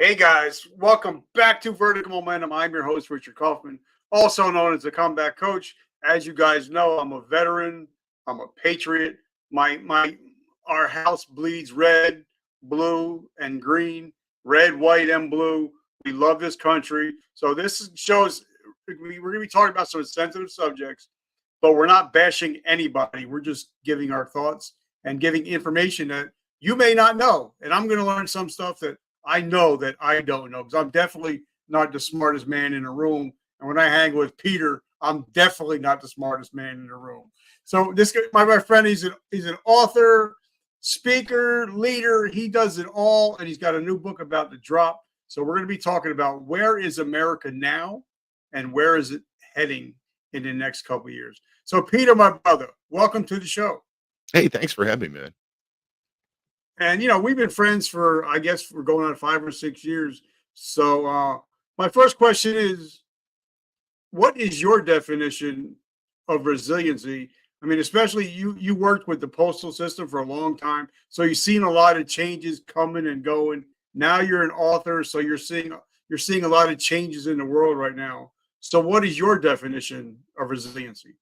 Hey guys, welcome back to Vertical Momentum. I'm your host, Richard Kaufman, also known as the Comeback Coach. As you guys know, I'm a veteran, I'm a patriot. My our house bleeds red, blue, and green, red, white, and blue. We love this country. So this shows we're gonna be talking about some sensitive subjects, but we're not bashing anybody. We're just giving our thoughts and giving information that you may not know. And I'm gonna learn some stuff that I know that I don't know because I'm definitely not the smartest man in the room. And when I hang with Peter, I'm definitely not the smartest man in the room. So this guy, my friend, he's an author, speaker, leader. He does it all, and he's got a new book about to drop. So we're going to be talking about where is America now, and where is it heading in the next couple of years. So Peter, my brother, welcome to the show. Hey, thanks for having me, man. And we've been friends for, I guess, we're going on 5 or 6 years. So my first question is, what is your definition of resiliency? I mean, especially you worked with the postal system for a long time, so you've seen a lot of changes coming and going. Now you're an author, so you're seeing a lot of changes in the world right now. So what is your definition of resiliency?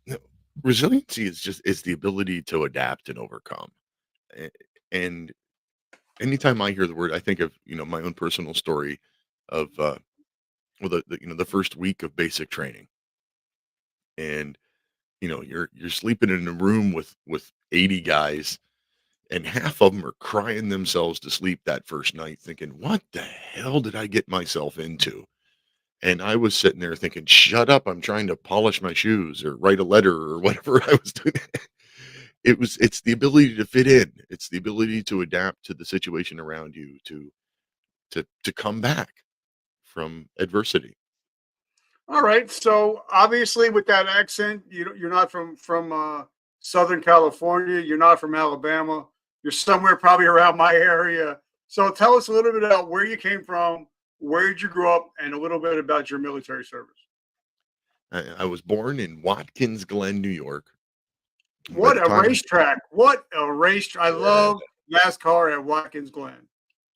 No, resiliency is the ability to adapt and overcome. A- And anytime I hear the word, I think of my own personal story of well the first week of basic training, and you're sleeping in a room with 80 guys, and half of them are crying themselves to sleep that first night, thinking, "What the hell did I get myself into?" And I was sitting there thinking, "Shut up, I'm trying to polish my shoes or write a letter or whatever I was doing." It's the ability to fit in. It's the ability to adapt to the situation around you, to come back from adversity. All right. So obviously, with that accent, you're not from Southern California. You're not from Alabama. You're somewhere probably around my area. So tell us a little bit about where you came from, where did you grow up, and a little bit about your military service. I was born in Watkins Glen, New York. By What the a time racetrack! What a racetrack! I Yeah. love NASCAR at Watkins Glen.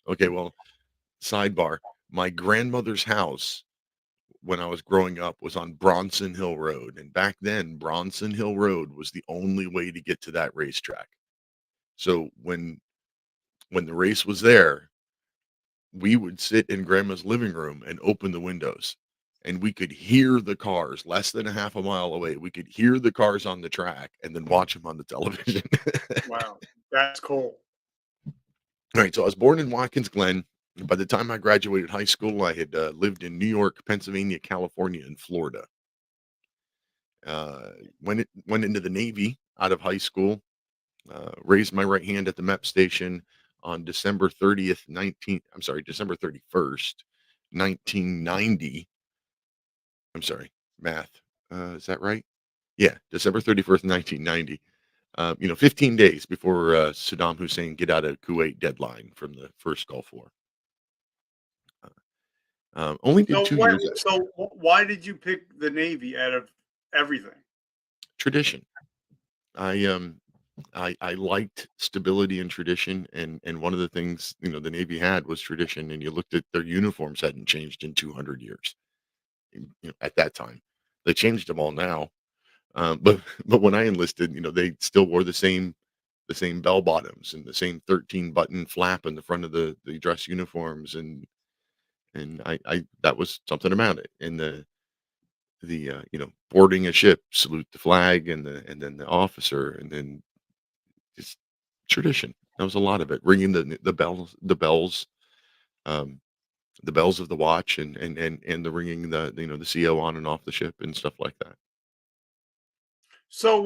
Okay, well, sidebar, my grandmother's house when I was growing up was on Bronson Hill Road, and back then, Bronson Hill Road was the only way to get to that racetrack. So when the race was there, we would sit in grandma's living room and open the windows, and we could hear the cars less than a half a mile away. We could hear the cars on the track and then watch them on the television. Wow, that's cool. All right, so I was born in Watkins Glen. By the time I graduated high school, I had lived in New York, Pennsylvania, California, and Florida. Uh, went into the Navy out of high school. Raised my right hand at the MEP station on December 31st, 1990. I'm sorry, math. Is that right? Yeah, December 31st, 1990. 15 days before Saddam Hussein get out of Kuwait deadline from the first Gulf War. Only did So 2 years at why did you pick the Navy out of everything? tradition. I I liked stability and tradition, and one of the things the Navy had was tradition. And you looked at their uniforms hadn't changed in 200 years. At that time, they changed them all now. But but when I enlisted, they still wore the same bell bottoms and the same 13 button flap in the front of the dress uniforms, and I that was something about it. And the boarding a ship, salute the flag, and then the officer, and then just tradition. That was a lot of it. Ringing um, the bells of the watch, and the ringing the CO on and off the ship and stuff like that. So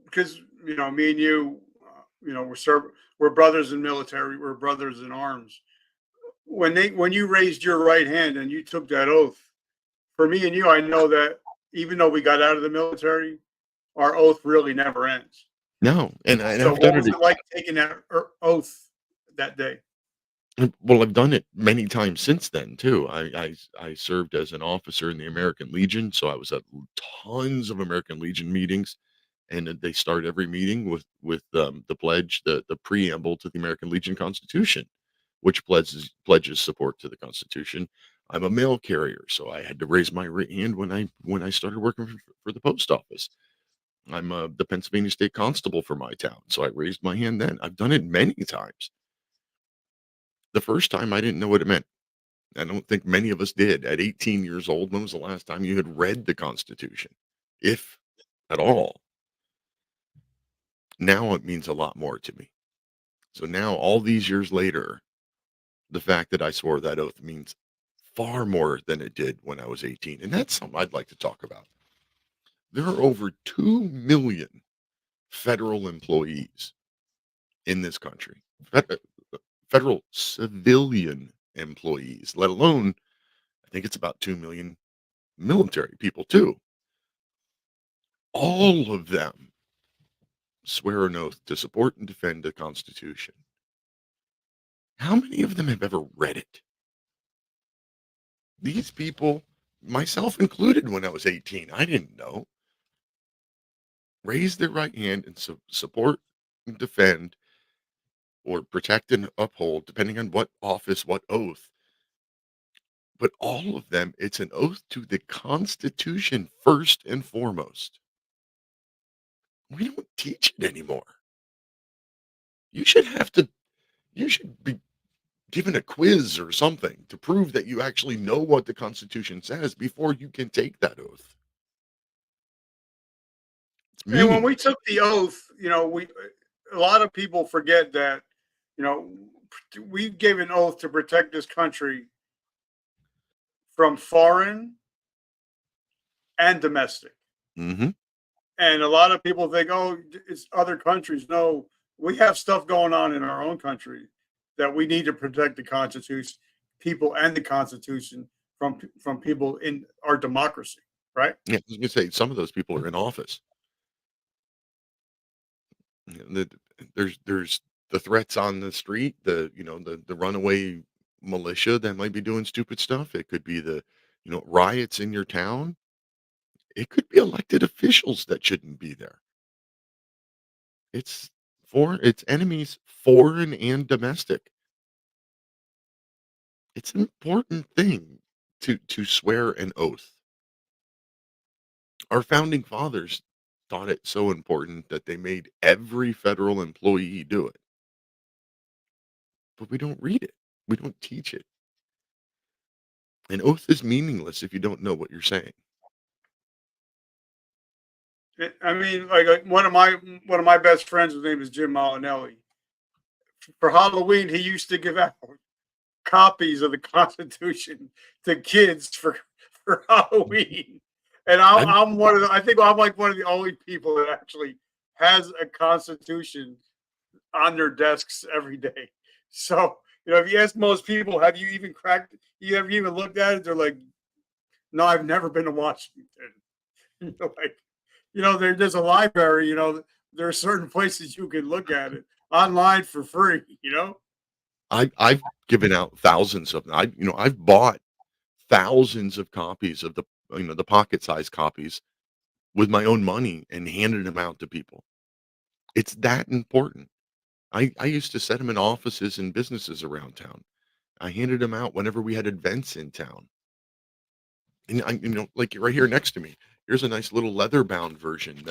because me and you, we're brothers in military, we're brothers in arms. When you raised your right hand and you took that oath, for me and you, I know that even though we got out of the military, our oath really never ends. No, and So I've what done was it. it like taking that oath that day? Well, I've done it many times since then too. I served as an officer in the American Legion, so I was at tons of American Legion meetings, and they start every meeting with the pledge, the preamble to the American Legion Constitution, which pledges support to the Constitution. I'm a mail carrier, so I had to raise my hand when I started working for the post office. I'm the Pennsylvania State Constable for my town, so I raised my hand then. I've done it many times. The first time I didn't know what it meant. I don't think many of us did. At 18 years old, when was the last time you had read the Constitution, if at all? Now it means a lot more to me. So now, all these years later, the fact that I swore that oath means far more than it did when I was 18. And that's something I'd like to talk about. There are over 2 million federal employees in this country, federal civilian employees, let alone, I think it's about 2 million military people too. All of them swear an oath to support and defend the Constitution. How many of them have ever read it? These people, myself included, when I was 18, I didn't know, raise their right hand and support and defend or protect and uphold, depending on what office, what oath. But all of them, it's an oath to the Constitution first and foremost. We don't teach it anymore. You should have to, you should be given a quiz or something to prove that you actually know what the Constitution says before you can take that oath. It's And when meaning. we took the oath, we a lot of people forget that, you know, we gave an oath to protect this country from foreign and domestic. Hmm. And a lot of people think, oh, it's other countries. No, we have stuff going on in our own country that we need to protect the Constitution, people, and the Constitution from people in our democracy, right? Yeah, I was gonna say some of those people are in office. You know, there's the threats on the street, the runaway militia that might be doing stupid stuff. It could be the riots in your town. It could be elected officials that shouldn't be there. It's it's enemies, foreign and domestic. It's an important thing to swear an oath. Our founding fathers thought it so important that they made every federal employee do it. But we don't read it. We don't teach it. An oath is meaningless if you don't know what you're saying. I mean, like one of my best friends, his name is Jim Molinelli. For Halloween, he used to give out copies of the Constitution to kids for Halloween. And I'm, I'm I'm one of the, I think I'm like one of the only people that actually has a Constitution on their desks every day. So, if you ask most people, have you even cracked, you have you even looked at it? They're like, no, I've never been to Washington. Like, there's a library, there are certain places you can look at it online for free. I've given out thousands of them. I've bought thousands of copies of the pocket-sized copies with my own money and handed them out to people. It's that important. I used to set them in offices and businesses around town. I handed them out whenever we had events in town. And like right here next to me, here's a nice little leather-bound version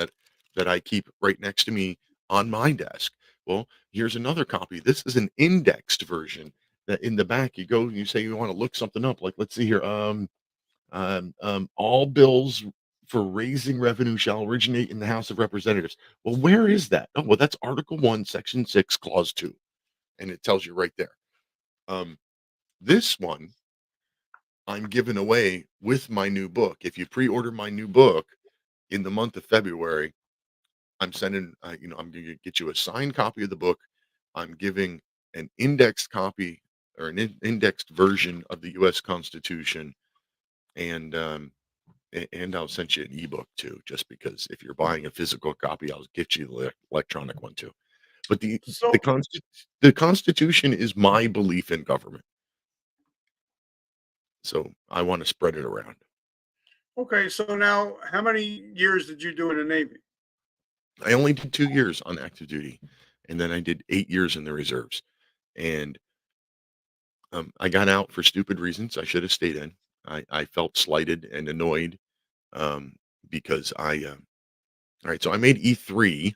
that I keep right next to me on my desk. Well, here's another copy. This is an indexed version that in the back you go and you say you want to look something up. Like, let's see here. All bills for raising revenue shall originate in the House of Representatives. Well, where is that? Oh, well, that's Article 1, Section 6, Clause 2. And it tells you right there. Um, this one I'm giving away with my new book. If you pre-order my new book in the month of February, I'm going to get you a signed copy of the book. I'm giving an indexed copy or an indexed version of the U.S. Constitution, and and I'll send you an ebook too, just because if you're buying a physical copy, I'll get you the electronic one too. But the So, the Constitution is my belief in government, so I want to spread it around. okay, so now how many years did you do in the Navy? I only did 2 years on active duty, and then I did 8 years in the reserves, and I got out for stupid reasons. I should have stayed in. I felt slighted and annoyed um, because all right. So I made E3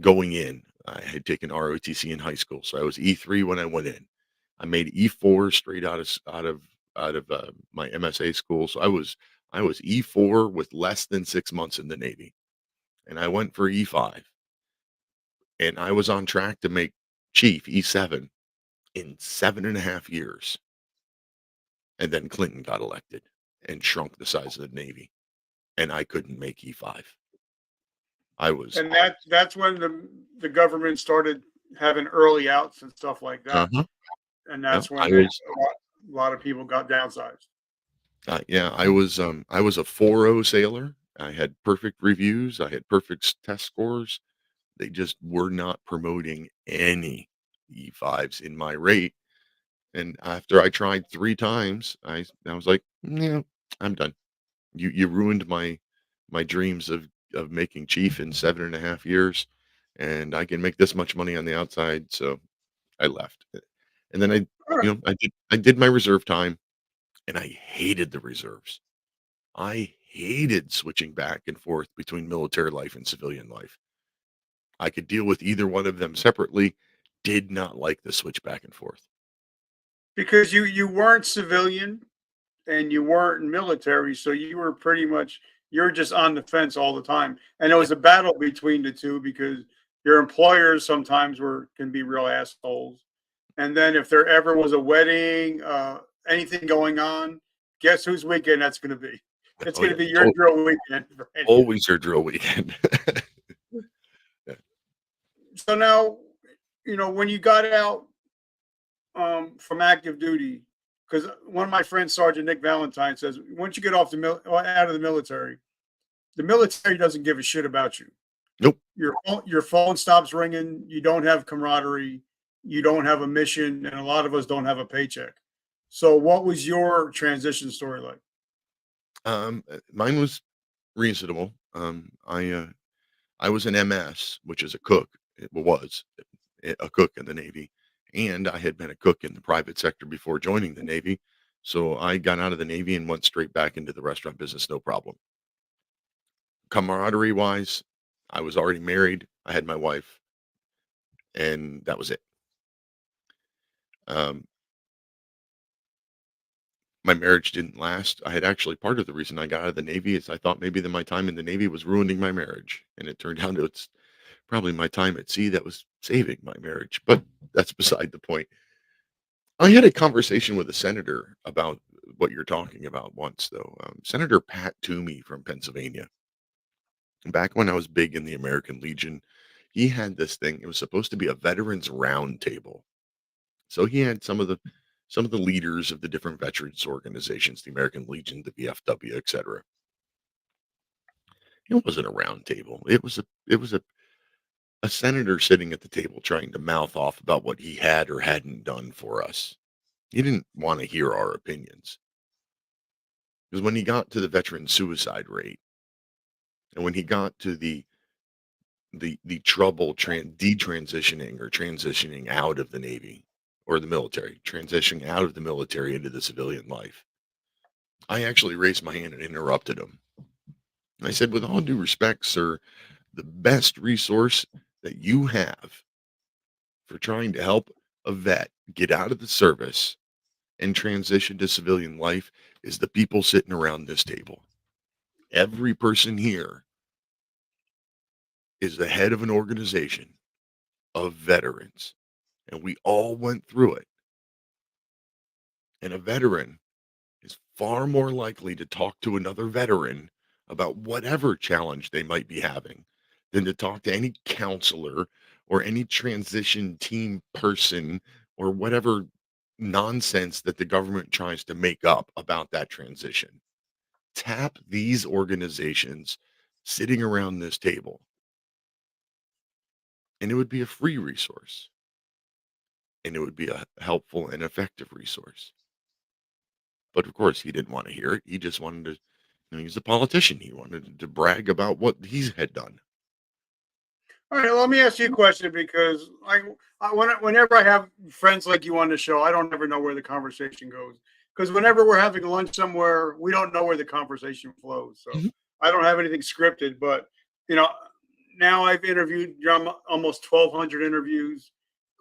going in. I had taken ROTC in high school, so I was E3 when I went in. I made E4 straight out of my MSA school, so I was E4 with less than 6 months in the Navy, and I went for E5, and I was on track to make chief E7 in 7.5 years, and then Clinton got elected and shrunk the size of the Navy, and I couldn't make E5. I was And that's when the government started having early outs and stuff like that, uh-huh. and Yeah, that's when I they was a lot of people got downsized. yeah, I was a 4.0 sailor. I had perfect reviews. I had perfect test scores. They just were not promoting any E5s in my rate. And after I tried 3 times, I was like, yeah, I'm done. You ruined my dreams of making chief in 7.5 years, and I can make this much money on the outside. So I left. And then I did my reserve time, and I hated the reserves. I hated switching back and forth between military life and civilian life. I could deal with either one of them separately, did not like the switch back and forth. Because you weren't civilian and you weren't military, so you were pretty much you're just on the fence all the time. And it Yeah. was a battle between the two because your employers sometimes were can be real assholes. And then if there ever was a wedding, anything going on, guess whose weekend that's going to be? It's Oh, going to yeah. be your drill weekend. Right? Always your drill weekend. Yeah. So now, when you got out from active duty, because one of my friends, Sergeant Nick Valentine, says once you get off out of the military doesn't give a shit about you. Nope. Your phone stops ringing. You don't have camaraderie. You don't have a mission, and a lot of us don't have a paycheck. So, what was your transition story like? Mine was reasonable. I was an MS, which is a cook. It was a cook in the Navy, and I had been a cook in the private sector before joining the Navy. So I got out of the Navy and went straight back into the restaurant business, no problem. Camaraderie wise, I was already married. I had my wife, and that was it. Um, my marriage didn't last. I had actually part of the reason I got out of the Navy is I thought maybe that my time in the Navy was ruining my marriage, and it turned out to it's probably my time at sea that was saving my marriage. But that's beside the point. I had a conversation with a senator about what you're talking about once, though. Senator Pat Toomey from Pennsylvania. Back when I was big in the American Legion, he had this thing. It was supposed to be a veterans roundtable. So he had some of the leaders of the different veterans organizations, the American Legion, the VFW, etc. It wasn't a round table. It was a senator sitting at the table trying to mouth off about what he had or hadn't done for us. He didn't want to hear our opinions. Because when he got to the veteran suicide rate, and when he got to the trouble detransitioning or transitioning out of the Navy or the military, transitioning out of the military into the civilian life, I actually raised my hand and interrupted him. I said, with all due respect, sir, the best resource that you have for trying to help a vet get out of the service and transition to civilian life is the people sitting around this table. Every person here is the head of an organization of veterans, and we all went through it. And a veteran is far more likely to talk to another veteran about whatever challenge they might be having than to talk to any counselor or any transition team person or whatever nonsense that the government tries to make up about that transition. Tap these organizations sitting around this table, and it would be a free resource, and it would be a helpful and effective resource. But of course, he didn't want to hear it. He just wanted to, he's a politician. He wanted to brag about what he had done. All right, let me ask you a question because whenever I have friends like you on the show, I don't ever know where the conversation goes. Because whenever we're having lunch somewhere, we don't know where the conversation flows. So Mhm. I don't have anything scripted. But you know, now I've interviewed almost 1,200 interviews.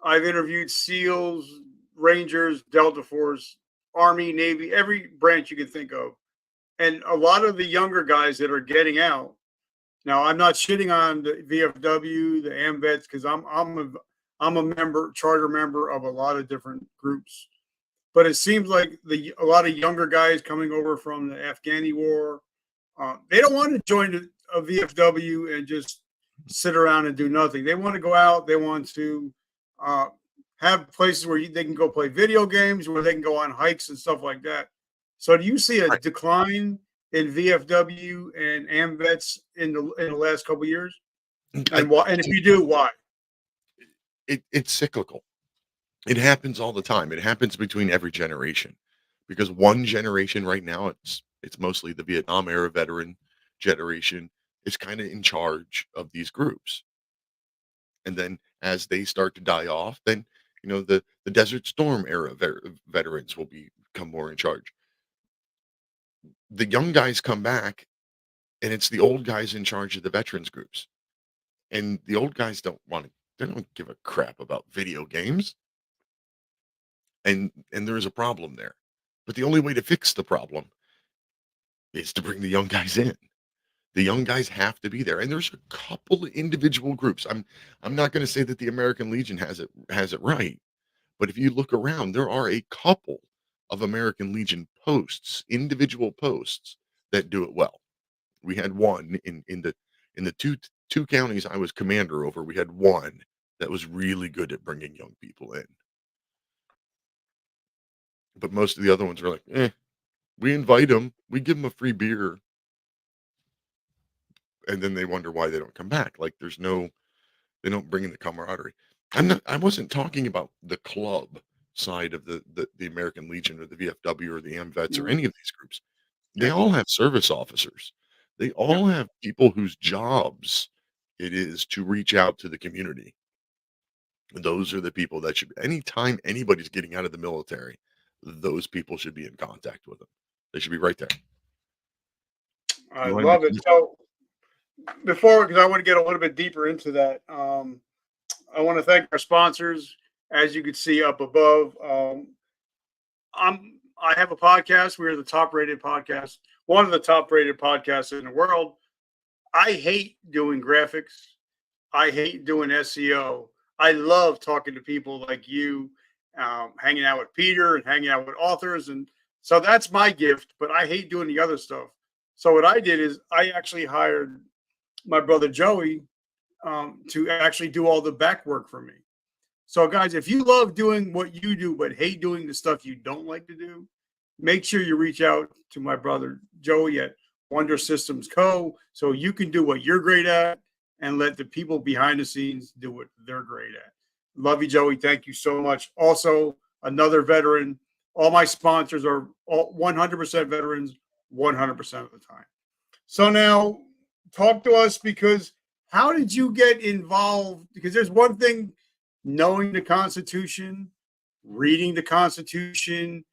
I've interviewed SEALs, Rangers, Delta Force, Army, Navy, every branch you can think of, and a lot of the younger guys that are getting out now, I'm not shitting on the VFW, the AMVETs, because I'm a member, charter member of a lot of different groups. But it seems like a lot of younger guys coming over from the Afghani war, they don't want to join a VFW and just sit around and do nothing. They want to go out. They want to uh, have places where they can go play video games, where they can go on hikes and stuff like that. So, do you see a Right. decline in VFW and AMVETs in the last couple of years? I And why? And if you do, why? it's cyclical. It happens all the time. It happens between every generation because one generation right now, it's mostly the Vietnam era veteran generation is kind of in charge of these groups. And then as they start to die off, then the Desert Storm era veterans will become more in charge. The young guys come back, and it's the old guys in charge of the veterans groups. And the old guys they don't give a crap about video games. And there is a problem there. But the only way to fix the problem is to bring the young guys in. The young guys have to be there. And there's a couple of individual groups. I'm not going to say that the American Legion has it right, but if you look around, there are a couple of American Legion posts, individual posts that do it well. We had one in the two counties I was commander over. We had one that was really good at bringing young people in, but most of the other ones are like, we invite them, we give them a free beer, and then they wonder why they don't come back. Like they don't bring in the camaraderie. I wasn't talking about the club side of the American Legion or the VFW or the AMVETS or Mhm. any of these groups. They Yeah, all have service officers. They yeah. all have people whose jobs it is to reach out to the community. Those are the people that should anytime anybody's getting out of the military, those people should be in contact with them. They should be right there. I You want to love it. So before, because I want to get a little bit deeper into that, I want to thank our sponsors. As you can see up above, I have a podcast. We're the top rated podcast, one of the top rated podcasts in the world. I hate doing graphics. I hate doing SEO. I love talking to people like you, hanging out with Peter and hanging out with authors. And so that's my gift, but I hate doing the other stuff. So what I did is I actually hired my brother Joey to actually do all the back work for me. So, guys, if you love doing what you do but hate doing the stuff you don't like to do, make sure you reach out to my brother Joey at Wonder Systems Co. so you can do what you're great at and let the people behind the scenes do what they're great at. Love you, Joey. Thank you so much. Also, another veteran. All my sponsors are all 100% veterans, 100% of the time. So now, talk to us because how did you get involved? Because there's one thing knowing the Constitution, reading the Constitution.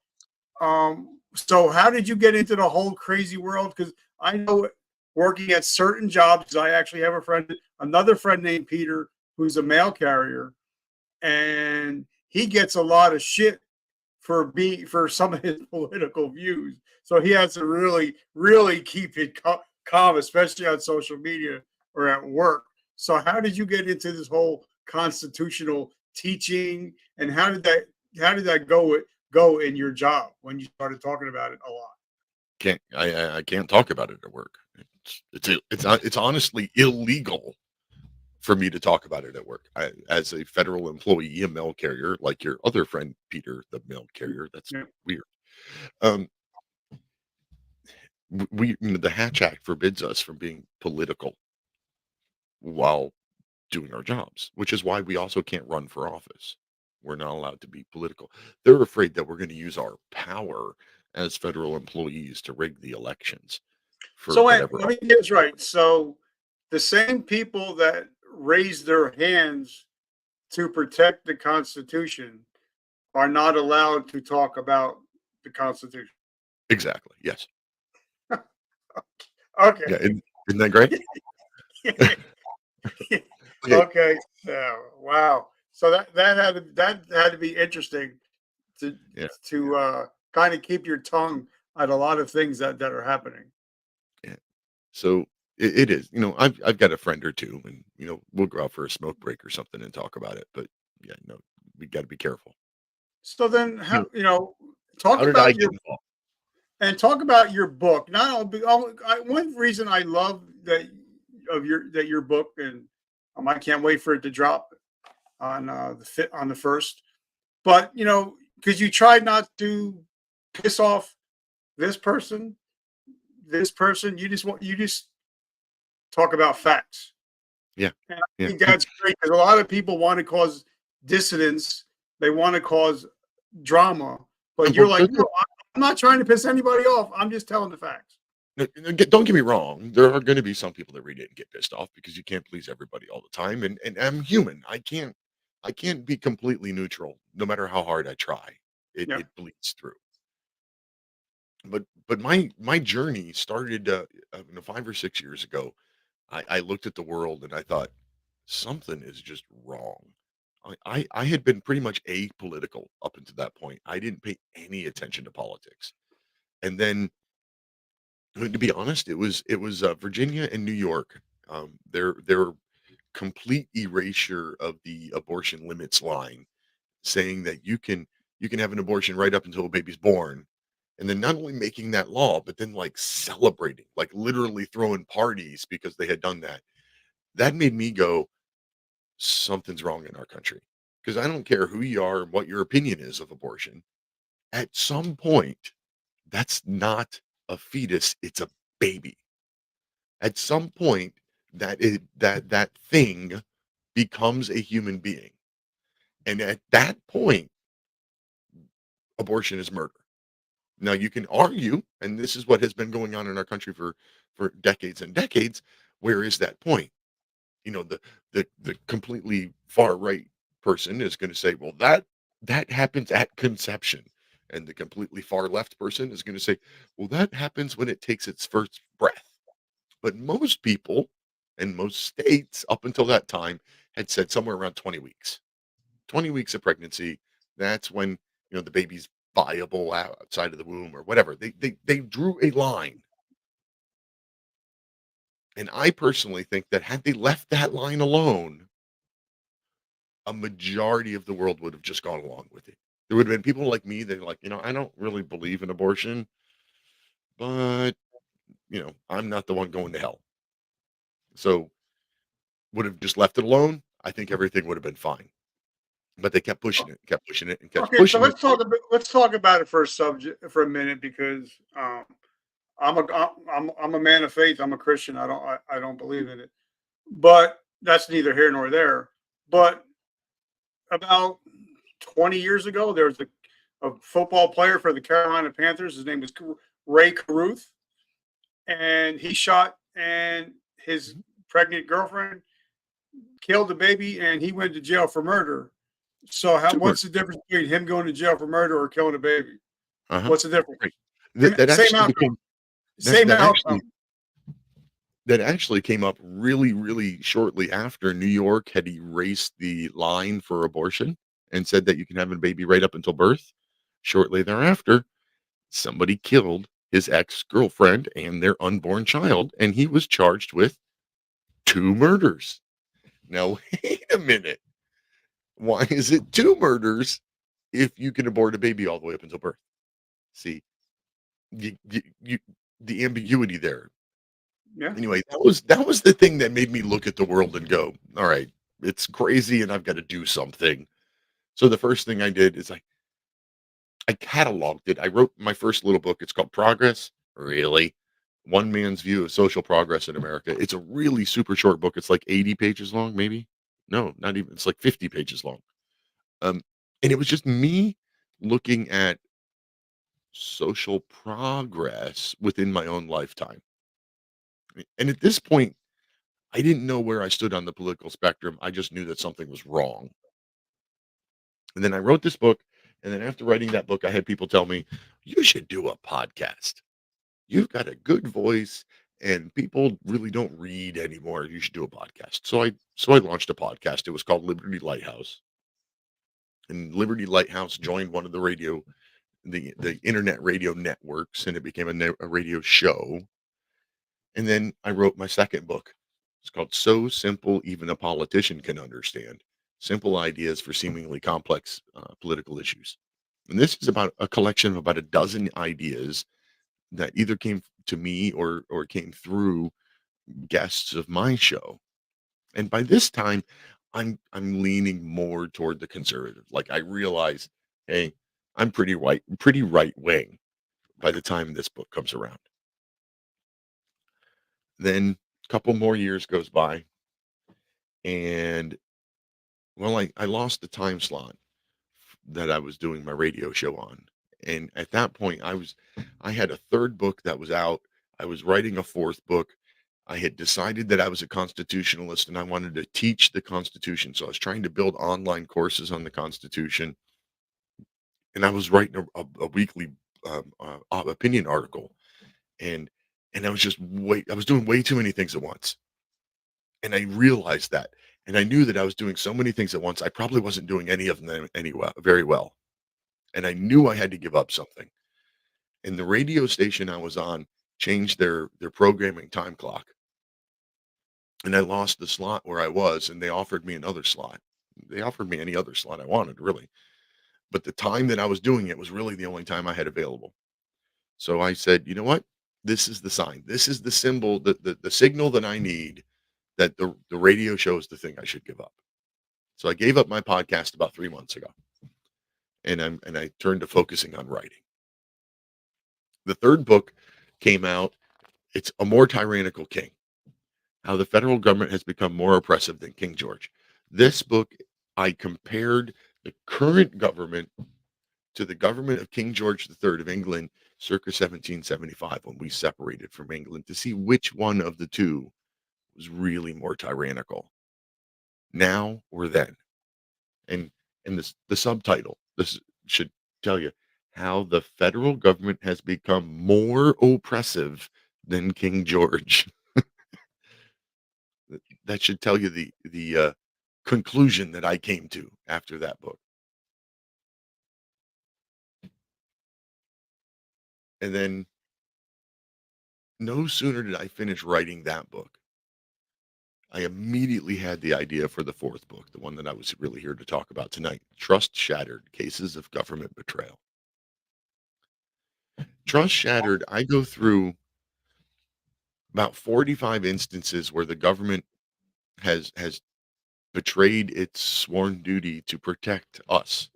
So how did you get into the whole crazy world? Because I know working at certain jobs, I actually have another friend named Peter, who's a mail carrier, and he gets a lot of shit for some of his political views. So he has to really, really keep it calm, especially on social media or at work. So how did you get into this whole constitutional teaching, and how did that go in your job when you started talking about it a lot? can't I can't talk about it at work. It's honestly illegal for me to talk about it at work. As a federal employee, a mail carrier, like your other friend Peter, the mail carrier. That's Yeah. weird. Um, the Hatch Act forbids us from being political while doing our jobs, which is why we also can't run for office. We're not allowed to be political. They're afraid that we're going to use our power as federal employees to rig the elections for So wait, whatever. let me get this right. So the same people that raise their hands to protect the Constitution are not allowed to talk about the Constitution. Exactly. Yes. Okay. Yeah. Isn't that great? Okay. Okay. Yeah. Wow. So that had to be interesting to Yeah. kind of keep your tongue at a lot of things that are happening. Yeah. So it is. I've got a friend or two, and we'll go out for a smoke break or something and talk about it. But yeah, no, we got to be careful. So then, You know, talk how did I about get your involved? talk about your book. Not only one reason I love your book, and I can't wait for it to drop on on the first. But because you tried not to piss off this person, you just talk about facts. Yeah. And I Yeah. think that's great because a lot of people want to cause dissidence. They want to cause drama, but you're Well, like, no, I'm not trying to piss anybody off. I'm just telling the facts. don't get me wrong. There are going to be some people that read it and get pissed off because you can't please everybody all the time, and I'm human. I can't be completely neutral no matter how hard I try. It Yeah. it bleeds through. But my journey started 5 or 6 years ago. I looked at the world and I thought something is just wrong. I had been pretty much apolitical up until that point. I didn't pay any attention to politics. And then, to be honest, it was Virginia and New York. Their complete erasure of the abortion limits line, saying that you can have an abortion right up until a baby's born, and then not only making that law, but then like celebrating, like literally throwing parties because they had done that. That made me go, something's wrong in our country. Because I don't care who you are, what your opinion is of abortion. At some point, that's not a fetus, it's a baby. At some point, that thing becomes a human being. And at that point, abortion is murder. Now you can argue, and this is what has been going on in our country for decades and decades. Where is that point? The completely far right person is going to say, well, that happens at conception, and the completely far left person is going to say, well, that happens when it takes its first breath. But most people and most states up until that time had said somewhere around 20 weeks. 20 weeks of pregnancy, that's when the baby's viable outside of the womb or whatever. They drew a line. And I personally think that had they left that line alone, a majority of the world would have just gone along with it. There would have been people like me that are like, I don't really believe in abortion, but I'm not the one going to hell. So would have just left it alone. I think everything would have been fine. But they kept pushing it, kept pushing it, and kept Okay, so pushing it. let's talk about it for a subject for a minute because I'm a man of faith. I'm a Christian. I don't believe in it, but that's neither here nor there. But about 20 years ago, there was a football player for the Carolina Panthers. His name was Ray Caruth, and he shot and his Mhm. pregnant girlfriend, killed the baby, and he went to jail for murder. So, Tumor. what's the difference between him going to jail for murder or killing a baby? Uh-huh. What's the difference? Right. That Same actually outcome. became that Same that outcome. actually that actually came up really, really shortly after New York had erased the line for abortion and said that you can have a baby right up until birth. Shortly thereafter, somebody killed his ex-girlfriend and their unborn child, and he was charged with 2 murders. Now, wait a minute. Why is it 2 murders if you can abort a baby all the way up until birth? See, you the ambiguity there. Yeah. Anyway, that was the thing that made me look at the world and go, "All right, it's crazy and I've got to do something." So the first thing I did is I cataloged it. I wrote my first little book. It's called Progress. Really? One man's view of social progress in America. It's a really super short book. It's like 80 pages long, maybe. No, not even. It's like 50 pages long. Um, and it was just me looking at social progress within my own lifetime. And at this point, I didn't know where I stood on the political spectrum. I just knew that something was wrong. And then I wrote this book. And then after writing that book, I had people tell me, you should do a podcast. You've got a good voice and people really don't read anymore. You should do a podcast. So I launched a podcast. It was called Liberty Lighthouse. And Liberty Lighthouse joined one of the internet radio networks, and it became a radio show. And then I wrote my second book. It's called So Simple Even a Politician Can Understand: Simple Ideas for Seemingly Complex Political Issues. And this is about a collection of about a dozen ideas that either came to me or came through guests of my show. And by this time, I'm leaning more toward the conservative. Like I realize, hey, I'm pretty right wing by the time this book comes around. Then a couple more years goes by, and well, I lost the time slot that I was doing my radio show on. And at that point, I had a third book that was out. I was writing a fourth book. I had decided that I was a constitutionalist and I wanted to teach the Constitution. So I was trying to build online courses on the Constitution, and I was writing a weekly opinion article, and I was I was doing way too many things at once, and I realized that, and I knew that I was doing so many things at once. I probably wasn't doing any of them very well, and I knew I had to give up something. And the radio station I was on changed their programming time clock, and I lost the slot where I was, and they offered me another slot. They offered me any other slot I wanted, really. But the time that I was doing it was really the only time I had available. So I said, you know what? This is the sign. This is the symbol, the signal that I need that the radio show is the thing I should give up. So I gave up my podcast about 3 months ago, and I turned to focusing on writing. The third book came out. It's A More Tyrannical King: How the Federal Government Has Become More Oppressive Than King George. This book, I compared the current government to the government of King George III of England circa 1775, when we separated from England, to see which one of the two was really more tyrannical, now or then. And the subtitle, this should tell you how the federal government has become more oppressive than King George. That should tell you the conclusion that I came to after that book. And then no sooner did I finish writing that book, I immediately had the idea for the fourth book, the one that I was really here to talk about tonight: Trust Shattered: Cases of Government Betrayal. Trust Shattered, I go through about 45 instances where the government has betrayed its sworn duty to protect us,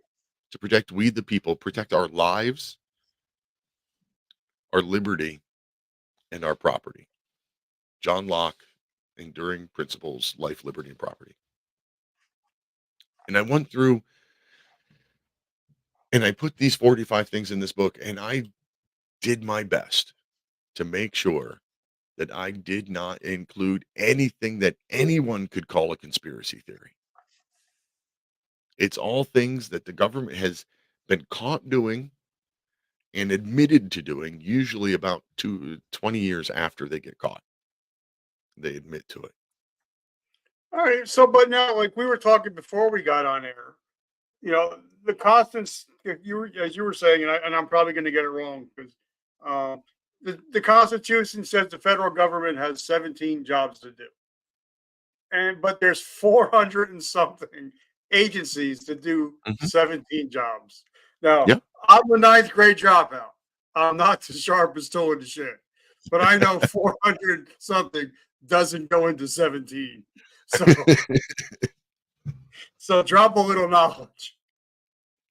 to protect we the people, protect our lives, our liberty, and our property. John Locke, Enduring Principles, Life, Liberty, and Property. And I went through and I put these 45 things in this book, and I did my best to make sure that I did not include anything that anyone could call a conspiracy theory. It's all things that the government has been caught doing and admitted to doing, usually about 20 years after they get caught. They admit to it. All right. So, but now, like we were talking before we got on air, the constants, as you were saying, and I'm probably going to get it wrong because the Constitution says the federal government has 17 jobs to do, but there's 400 and something agencies to do Mhm. 17 jobs. Now, Yeah. I'm the ninth grade dropout. I'm not the sharpest tool in the shed, but I know 400 something doesn't go into 17. So, so drop a little knowledge.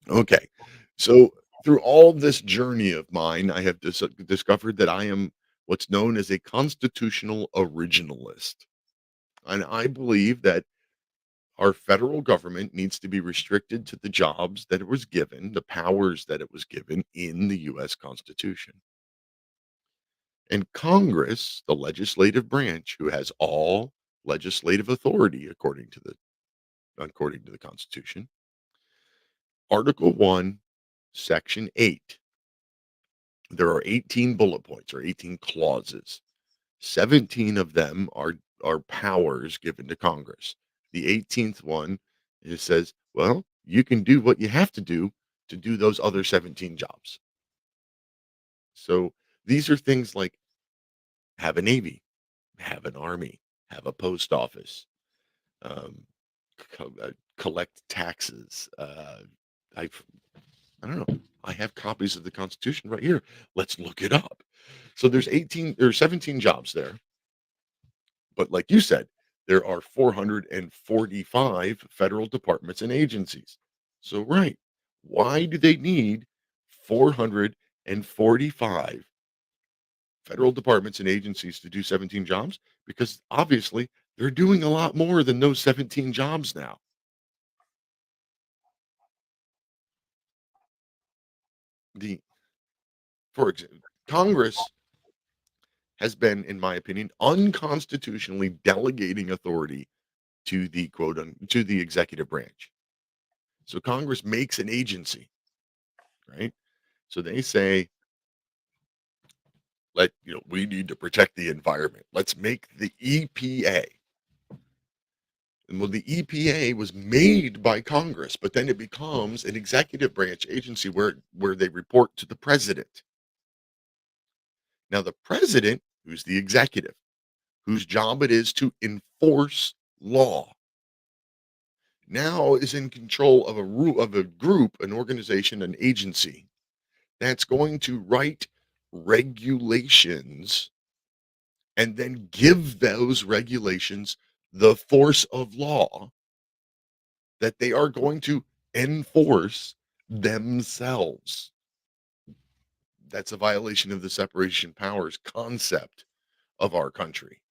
Okay. So through all this journey of mine, I have discovered that I am what's known as a constitutional originalist. And I believe that our federal government needs to be restricted to the jobs that it was given, the powers that it was given in the US Constitution. And Congress, the legislative branch, who has all legislative authority according to the Constitution. Article 1, Section 8. There are 18 bullet points or 18 clauses. 17 of them are powers given to Congress. The 18th one, it says, well, you can do what you have to do those other 17 jobs. So these are things like have a navy, have an army, have a post office, um, collect taxes. I I don't know. I have copies of the Constitution right here. Let's look it up. So there's 18 or 17 jobs there. But like you said, there are 445 federal departments and agencies. So right, why do they need 445 federal departments and agencies to do 17 jobs? Because obviously they're doing a lot more than those 17 jobs now. The For example, Congress has been, in my opinion, unconstitutionally delegating authority to the to the executive branch. So Congress makes an agency, right? So they say, we need to protect the environment. Let's make the EPA. And well, the EPA was made by Congress, but then it becomes an executive branch agency where they report to the president. Now, the president, who's the executive, whose job it is to enforce law, now is in control of a group, an organization, an agency that's going to write regulations and then give those regulations the force of law that they are going to enforce themselves. That's a violation of the separation powers concept of our country.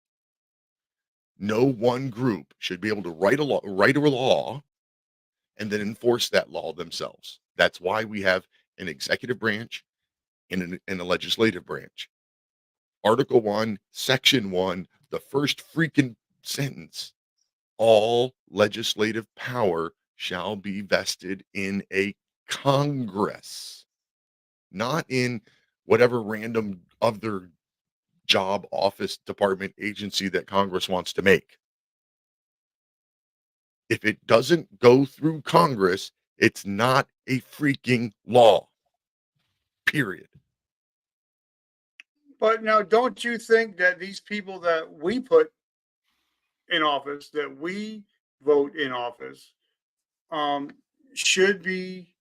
No one group should be able to write a law and then enforce that law themselves. That's why we have an executive branch and a legislative branch. Article 1, Section 1, the first freaking sentence, all legislative power shall be vested in a Congress, not in whatever random other job, office, department, agency that Congress wants to make. If it doesn't go through Congress, it's not a freaking law. Period. But now, don't you think that these people that we put in office, that we vote in office, um, should be,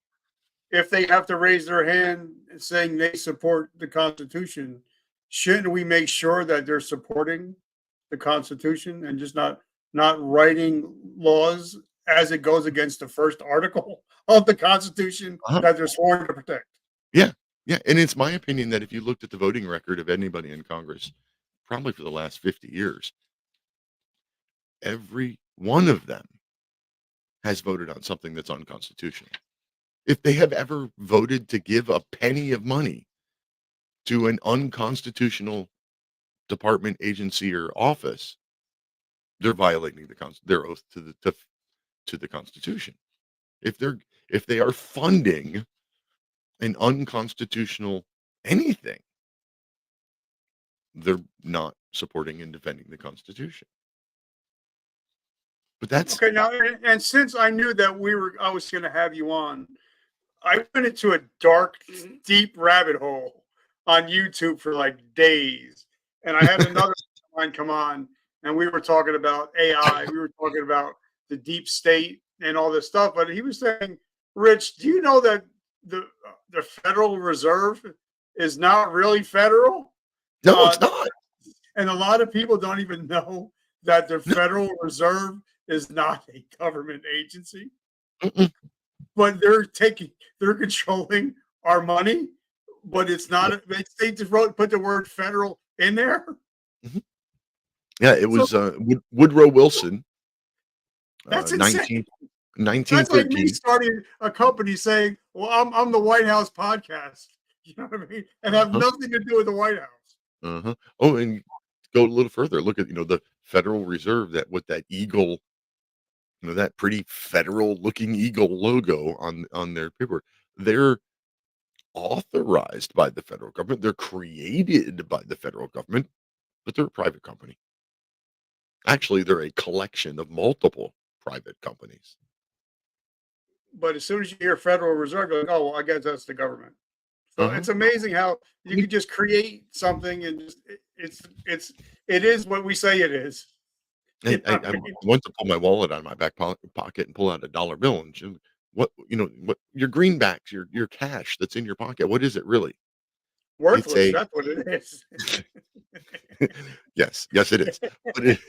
if they have to raise their hand saying they support the Constitution, shouldn't we make sure that they're supporting the Constitution and just not writing laws as it goes against the first article of the Constitution Uh-huh. that they're sworn to protect? Yeah. Yeah. And it's my opinion that if you looked at the voting record of anybody in Congress, probably for the last 50 years, every one of them has voted on something that's unconstitutional. If they have ever voted to give a penny of money to an unconstitutional department, agency, or office, they're violating their oath to the Constitution. If they are funding an unconstitutional anything, they're not supporting and defending the Constitution. But that's Okay, now, and since I knew that I was going to have you on, I went into a dark, deep rabbit hole on YouTube for like days, and I had another line come on, and we were talking about AI, we were talking about the deep state and all this stuff. But he was saying, "Rich, do you know that the Federal Reserve is not really federal?" no, Uh, it's not. and a lot of people don't even know that the Federal Reserve is not a government agency, Mm-mm. but they're controlling our money, but it's not. They just put the word federal in there. Mhm. Yeah, it So was Woodrow Wilson, that's insane. 19, That's like me 1913. starting a company saying, "Well, I'm the White House podcast." You know what I mean? And have Uh-huh, nothing to do with the White House. uh-huh. Oh, and go a little further. Look at the Federal Reserve, that with that eagle, that pretty federal looking eagle logo on their paper. They're authorized by the federal government. They're created by the federal government, but they're a private company. Actually, they're a collection of multiple private companies. But as soon as you hear Federal Reserve, you're like, oh, well, I guess that's the government. So Uh-huh. it's amazing how I you mean, could just create something and just it is what we say it is. You know I what I mean? went to pull my wallet out of my back pocket and pull out a dollar bill, and what your greenbacks, your cash that's in your pocket. What is it really? It's Worthless. a That's what it is. yes, it is. But it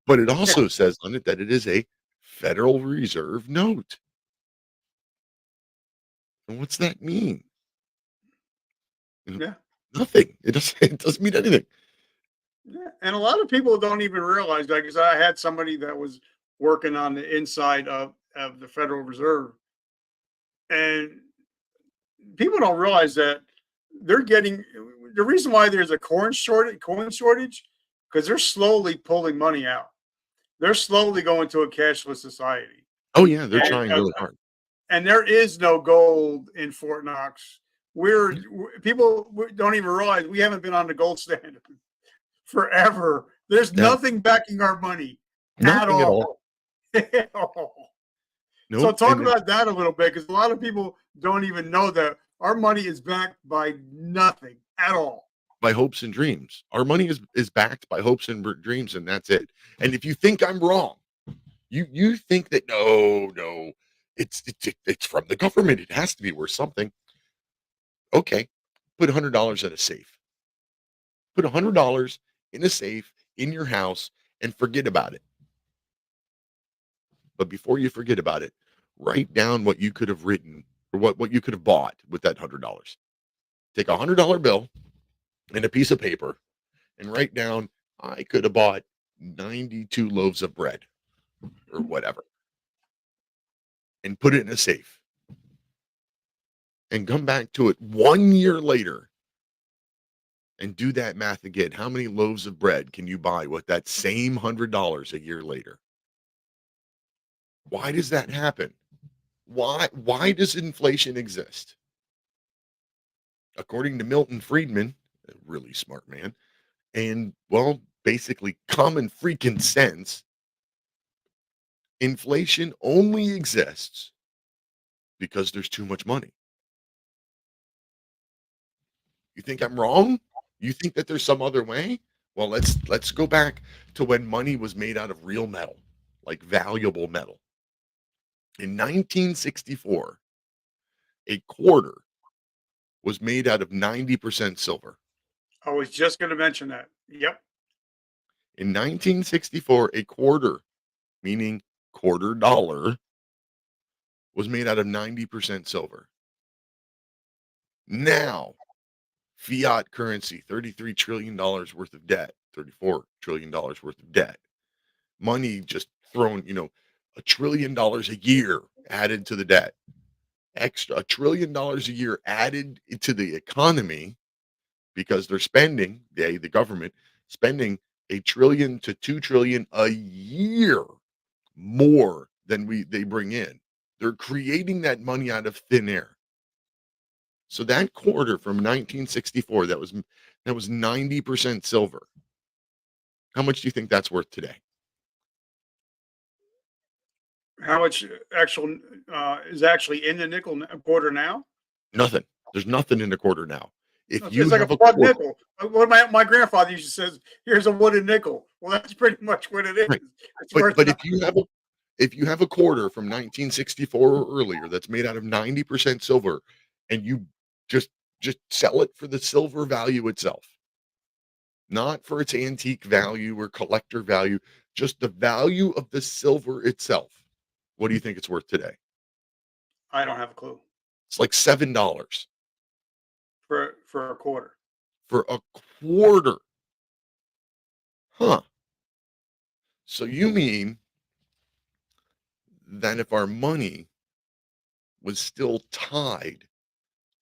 but it also says on it that it is a Federal Reserve note. And what's that mean? You know, Yeah. nothing. It doesn't mean anything. Yeah. And a lot of people don't even realize that because I had somebody that was working on the inside of the Federal Reserve. And people don't realize that they're getting the reason why there's a coin shortage, because they're slowly pulling money out. They're slowly going to a cashless society. Oh, yeah, they're And, trying really hard. and there is no gold in Fort Knox. Yeah, People don't even realize we haven't been on the gold standard forever. There's no, nothing backing our money at nothing at all. all. At all. So Nope, talk and about that a little bit because a lot of people don't even know that our money is backed by nothing at all. by hopes and dreams. Our money is backed by hopes and dreams, and that's it. And if you think I'm wrong, you think that no, it's from the government. It has to be worth something. Okay, put $100 in a safe. Put $100 in a safe in your house and forget about it. But before you forget about it, write down what you could have written or what you could have bought with that $100. Take $100 bill and a piece of paper and write down, I could have bought 92 loaves of bread or whatever, and put it in a safe and come back to it 1 year later and do that math again. How many loaves of bread can you buy with that same $100 a year later? Why does that happen? Why does inflation exist? According to Milton Friedman, a really smart man, and well, basically common freaking sense, inflation only exists because there's too much money. You think I'm wrong? You think that there's some other way? Well, let's go back to when money was made out of real metal, like valuable metal. In 1964, a quarter was made out of 90% silver. I was just going to mention that. Yep. In 1964, a quarter, meaning quarter dollar, was made out of 90% silver. Now, fiat currency, $33 trillion worth of debt, $34 trillion worth of debt. Money just thrown, $1 trillion a year added to the debt. Extra $1 trillion a year added to the economy because they're spending, the government spending a trillion to 2 trillion a year more than they bring in. They're creating that money out of thin air. So that quarter from 1964 that was 90% silver. How much do you think that's worth today? How much actual is actually in the quarter now? Nothing. There's nothing in a quarter now. If you It's like a have a plug quarter, nickel. What my grandfather used to says, here's a wooden nickel. Well, that's pretty much what it is. right? It's But worth but nothing. if you have a quarter from 1964 or earlier that's made out of 90% silver, and you just just sell it for the silver value itself, not for its antique value or collector value, just the value of the silver itself. What do you think it's worth today? I don't have a clue It's like $7 for a quarter. for a quarter. Huh. So you mean that if our money was still tied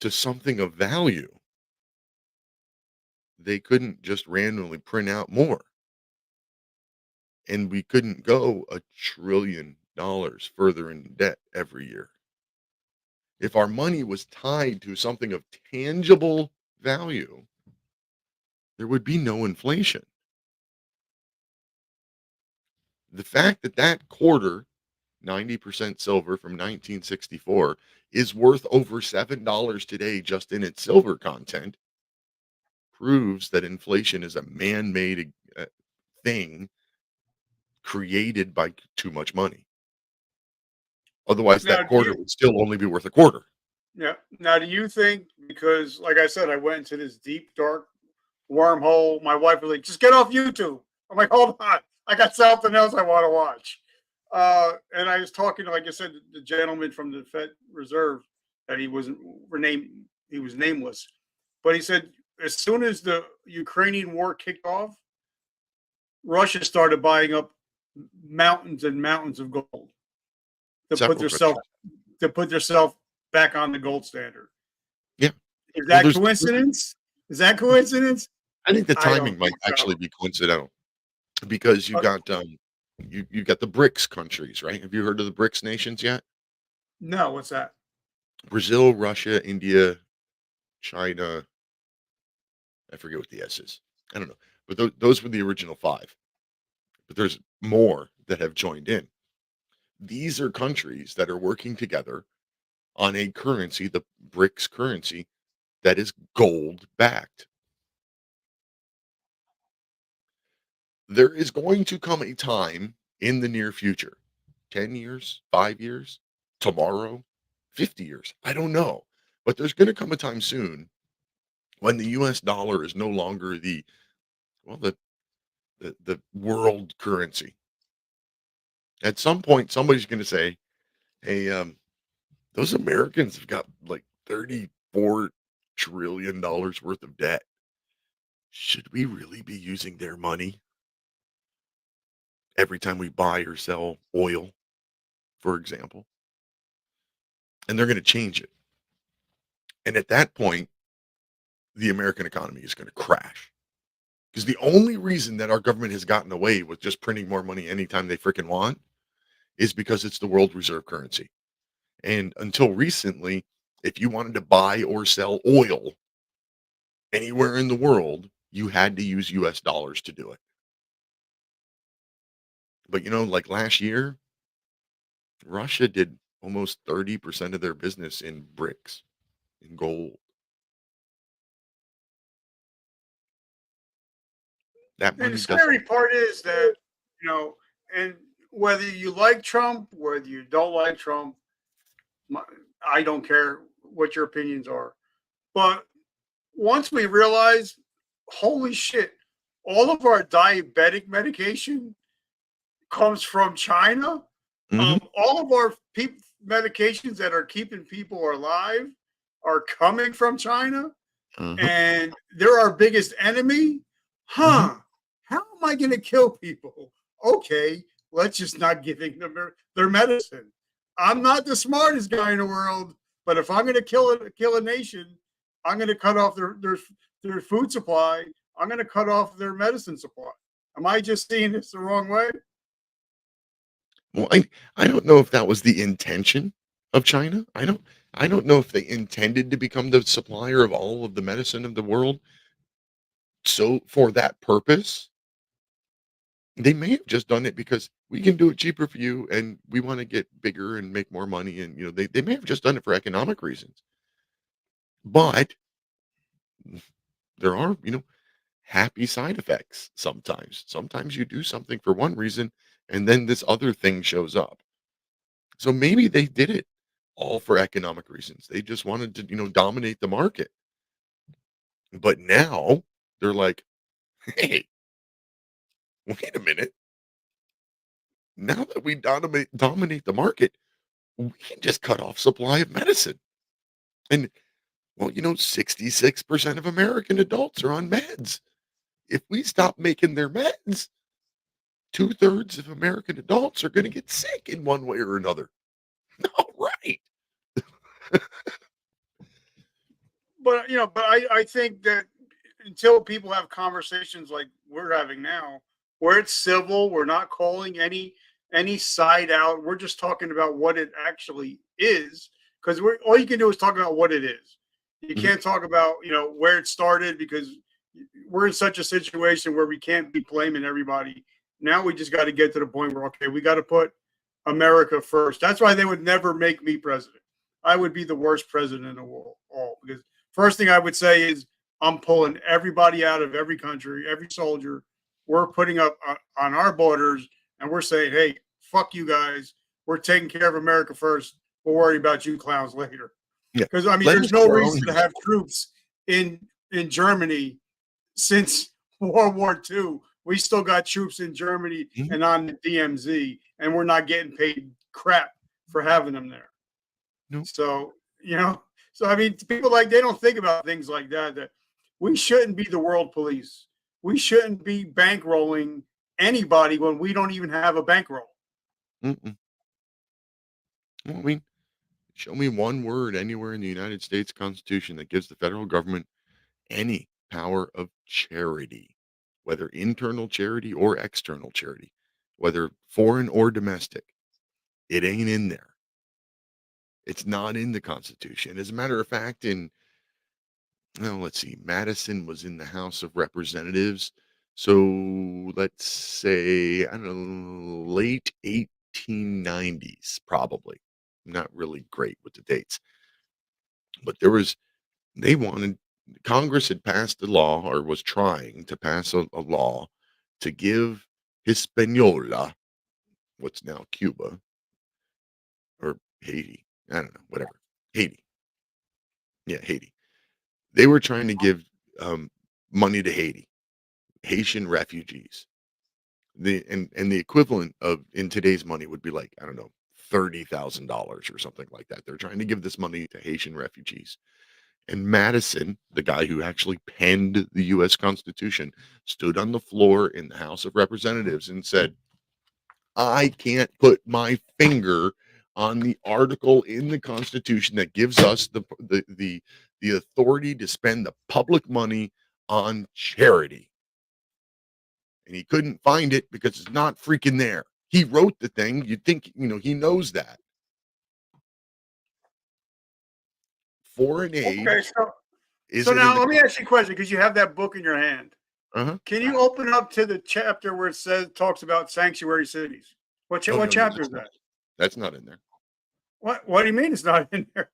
to something of value, they couldn't just randomly print out more. and we couldn't go $1 trillion further in debt every year. If our money was tied to something of tangible value, there would be no inflation. The fact that that quarter, 90% silver from 1964, is worth over $7 today just in its silver content proves that inflation is a man-made thing created by too much money. Otherwise, Now, that quarter would still only be worth a quarter. do you think, because like I said, I went into this deep dark wormhole. My wife was like, "Just get off YouTube." I'm like, "Hold on, I got something else I want to watch." And I was talking to, like I said, the gentleman from the Fed Reserve that he wasn't renamed. He was nameless, but he said as soon as the Ukrainian war kicked off, Russia started buying up mountains and mountains of gold to put Several themselves countries. back on the gold standard. Yeah. Is Well, that coincidence? Is that coincidence? I think the I don't timing might think so. actually be coincidental because Uh, you got the BRICS countries, right? Have you heard of the BRICS nations yet? no, what's that? Brazil, Russia, India, China. I forget what the S is. I don't know. But those were the original five. But there's more that have joined in. These are countries that are working together on a currency, the BRICS currency, that is gold backed. There is going to come a time in the near future, 10 years, 5 years, tomorrow, 50 years. I don't know. But there's going to come a time soon when the US dollar is no longer well, the world currency. At some point, somebody's going to say, hey, those Americans have got like $34 trillion worth of debt. Should we really be using their money every time we buy or sell oil, for example? And they're going to change it. And at that point, the American economy is going to crash. Because the only reason that our government has gotten away with just printing more money anytime they freaking want is because it's the world reserve currency. And until recently, if you wanted to buy or sell oil anywhere in the world, you had to use US dollars to do it. But like last year, Russia did almost 30% of their business in bricks, in gold. That And the money doesn't. scary part is that, you know, and whether you like Trump, whether you don't like Trump, I don't care what your opinions are. But once we realize, holy shit, all of our diabetic medication comes from China. Mhm, All of our medications that are keeping people alive are coming from China, uh-huh, and they're our biggest enemy. mhm. Huh? How am I going to kill people? Okay, let's just not giving them their medicine. I'm not the smartest guy in the world, but if I'm going to kill a nation, I'm going to cut off their food supply. I'm going to cut off their medicine supply. Am I just seeing this the wrong way? Well, I don't know if that was the intention of China. I don't know if they intended to become the supplier of all of the medicine of the world. So for that purpose, they may have just done it because we can do it cheaper for you and we want to get bigger and make more money. And they may have just done it for economic reasons. But there are, happy side effects sometimes. Sometimes you do something for one reason and then this other thing shows up. So maybe they did it all for economic reasons. They just wanted to, dominate the market. But now they're like, hey, wait a minute. Now that we dominate the market, we can just cut off supply of medicine. And 66% of American adults are on meds. If we stop making their meds, two-thirds of American adults are going to get sick in one way or another. All right. But I think that until people have conversations like we're having now, where it's civil. We're not calling any side out. We're just talking about what it actually is, because we're all you can do is talk about what it is. You Mhm. can't talk about where it started, because we're in such a situation where we can't be blaming everybody. Now we just got to get to the point where, okay, we got to put America first. That's why they would never make me president. I would be the worst president in the world, all because first thing I would say is I'm pulling everybody out of every country, every soldier. We're putting up on our borders, and we're saying, hey, fuck you guys. We're taking care of America first. We'll worry about you clowns later. Yeah. Because I mean, Lend there's us no to our own reason to have household. troops in Germany since World War II. We still got troops in Germany Mhm. and on the DMZ, and we're not getting paid crap for having them there. No. So, so I mean, people like they don't think about things like that. That we shouldn't be the world police. We shouldn't be bankrolling anybody when we don't even have a bankroll. Mm-mm. Well, I mean, show me one word anywhere in the United States Constitution that gives the federal government any power of charity, whether internal charity or external charity, whether foreign or domestic. It ain't in there. It's not in the Constitution. As a matter of fact, well, let's see, Madison was in the House of Representatives. So let's say, I don't know, late 1890s, probably. Not really great with the dates, but they wanted, Congress had passed a law or was trying to pass a law to give Hispaniola, what's now Cuba or Haiti, I don't know, whatever, Haiti. Yeah, Haiti. They were trying to give um, money to Haiti, Haitian refugees. And the equivalent of in today's money would be like, I don't know, $30,000 or something like that. They're trying to give this money to Haitian refugees. And Madison, the guy who actually penned the US Constitution, stood on the floor in the House of Representatives and said, I can't put my finger on the article in the Constitution that gives us the authority to spend the public money on charity. And he couldn't find it because it's not freaking there. He wrote the thing. You'd think, he knows that. Foreign aid Okay, so isn't in now the let me ask you a question, because you have that book in your hand. uh-huh. Can you open up to the chapter where it says talks about sanctuary cities? Oh What no, chapter is that? that's not in there. What do you mean it's not in there?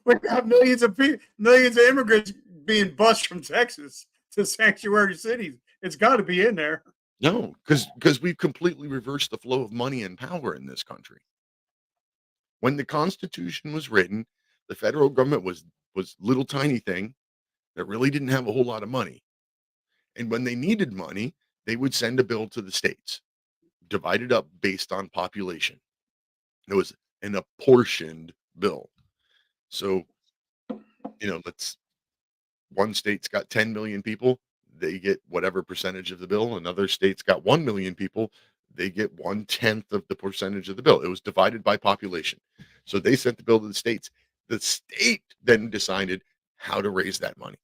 We got millions of immigrants being bused from Texas to sanctuary cities. It's got to be in there. No, because we've completely reversed the flow of money and power in this country. When the Constitution was written, the federal government was little tiny thing that really didn't have a whole lot of money. And when they needed money, they would send a bill to the states, divided up based on population. It was an apportioned bill. So, let's one state's got 10 million people, they get whatever percentage of the bill. Another state's got 1 million people, they get 1/10 of the percentage of the bill. It was divided by population. So they sent the bill to the states. The state then decided how to raise that money,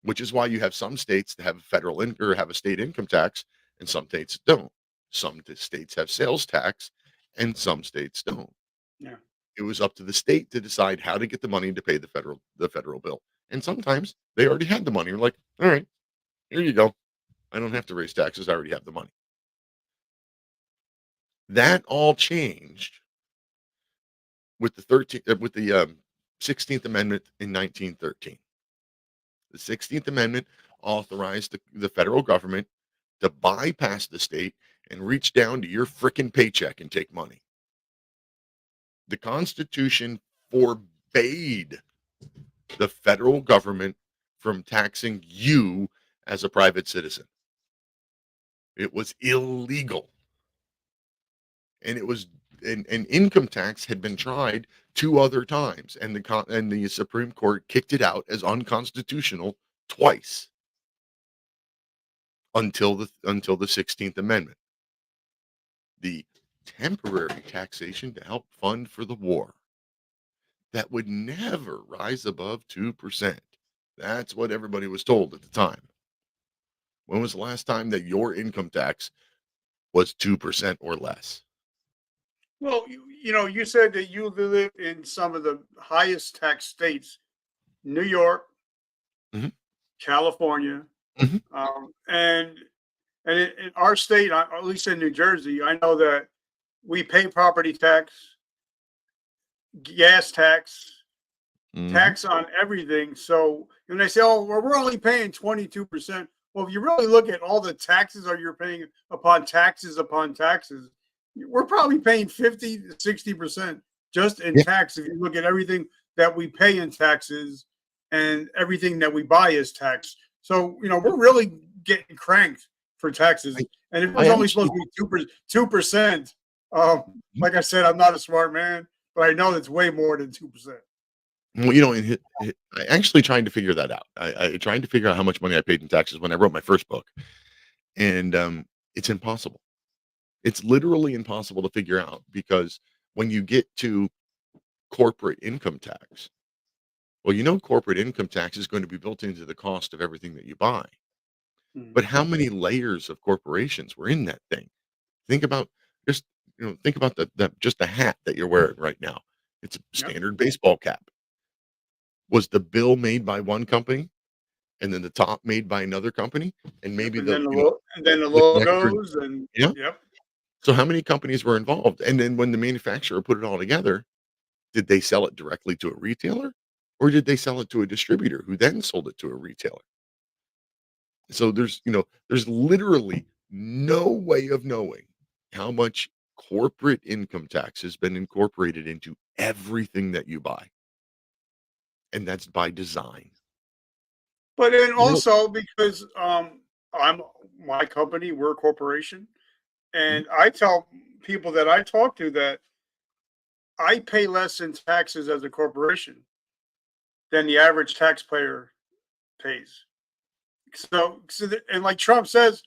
which is why you have some states that have a federal or have a state income tax and some states don't. Some states have sales tax and some states don't. Yeah. It was up to the state to decide how to get the money to pay the federal bill. And sometimes they already had the money. You're like, all right, here you go. I don't have to raise taxes. I already have the money. That all changed with the 16th Amendment in 1913. The 16th Amendment authorized the federal government to bypass the state and reach down to your frickin' paycheck and take money. The Constitution forbade the federal government from taxing you as a private citizen. It was illegal. And it was and income tax had been tried two other times, and the Supreme Court kicked it out as unconstitutional twice until the 16th Amendment. The temporary taxation to help fund for the war that would never rise above 2%. That's what everybody was told at the time. When was the last time that your income tax was 2% or less? Well, you said that you live in some of the highest tax states: New York, Mhm, California, mhm, and in our state, at least in New Jersey, I know that we pay property tax, gas tax, mhm. tax on everything. So when they say, "Oh, well, we're only paying 22%," well, if you really look at all the taxes are you're paying upon taxes, we're probably paying 50 to 60% just in Yeah, tax. If you look at everything that we pay in taxes and everything that we buy is tax. So we're really getting cranked for I taxes. And if it I was only actually supposed to be 2%, mhm. like I said, I'm not a smart man, but I know it's way more than 2%. Well, I actually tried to figure that out. I tried to figure out how much money I paid in taxes when I wrote my first book, and, it's impossible. It's literally impossible to figure out because when you get to corporate income tax, well, corporate income tax is going to be built into the cost of everything that you buy. But Mhm. how many layers of corporations were in that thing? Think about just, think about the just the hat that you're wearing right now. It's a Yep. standard baseball cap. Was the bill made by one company and then the top made by another company and Yep, maybe and then the the connector. logos and Yeah. yep. So how many companies were involved? And then when the manufacturer put it all together, did they sell it directly to a retailer or did they sell it to a distributor who then sold it to a retailer? So there's literally no way of knowing how much corporate income tax has been incorporated into everything that you buy. And that's by design. But then You know, also because I'm my company, we're a corporation, mhm, and I tell people that I talk to that I pay less in taxes as a corporation than the average taxpayer pays. And like Trump says,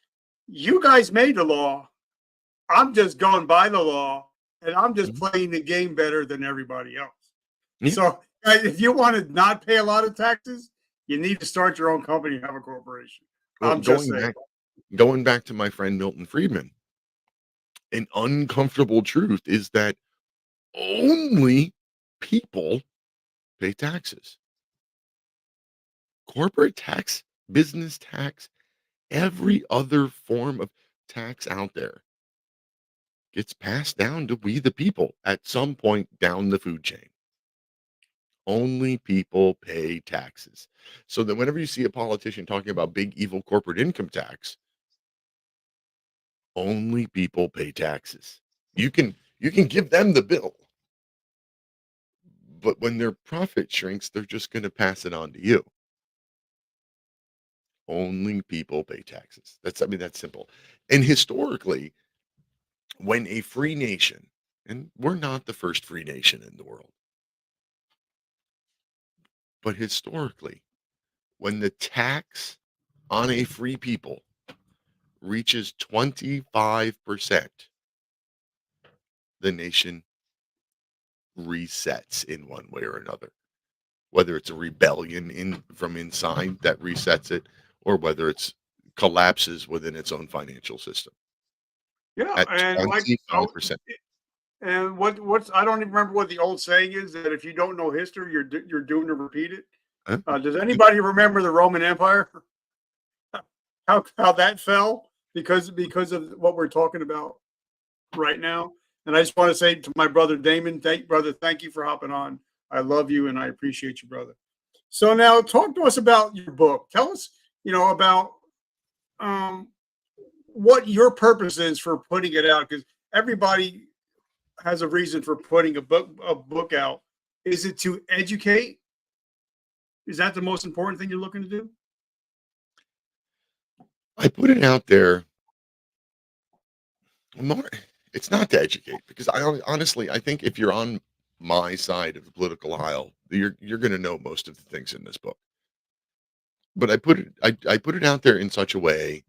you guys made the law. I'm just going by the law, and I'm just mhm, playing the game better than everybody else. yeah. So if you want to not pay a lot of taxes, you need to start your own company and have a corporation. Well, I'm just saying. going back to my friend Milton Friedman, an uncomfortable truth is that only people pay taxes. Corporate tax, business tax, every other form of tax out there gets passed down to we the people at some point down the food chain. Only people pay taxes. So that whenever you see a politician talking about big evil corporate income tax, only people pay taxes. You can give them the bill, but when their profit shrinks, they're just going to pass it on to you. Only people pay taxes. That's simple. And historically, when a free nation, and we're not the first free nation in the world, but historically, when the tax on a free people reaches 25%, the nation resets in one way or another. Whether it's a rebellion in from inside that resets it, or whether it's collapses within its own financial system Yeah, at and like, oh, 25%. and what's I don't even remember what the old saying is that if you don't know history, you're doomed to repeat it. Huh? Does anybody remember the Roman Empire? How that fell because of what we're talking about right now. And I just want to say to my brother Damon, thank you for hopping on. I love you and I appreciate you, brother. So now talk to us about your book. Tell us, about um, what your purpose is for putting it out because everybody has a reason for putting a book out. Is it to educate? Is that the most important thing you're looking to do? I put it out there more. It's not to educate because honestly, I think if you're on my side of the political aisle, you're going to know most of the things in this book. But I put it out there in such a way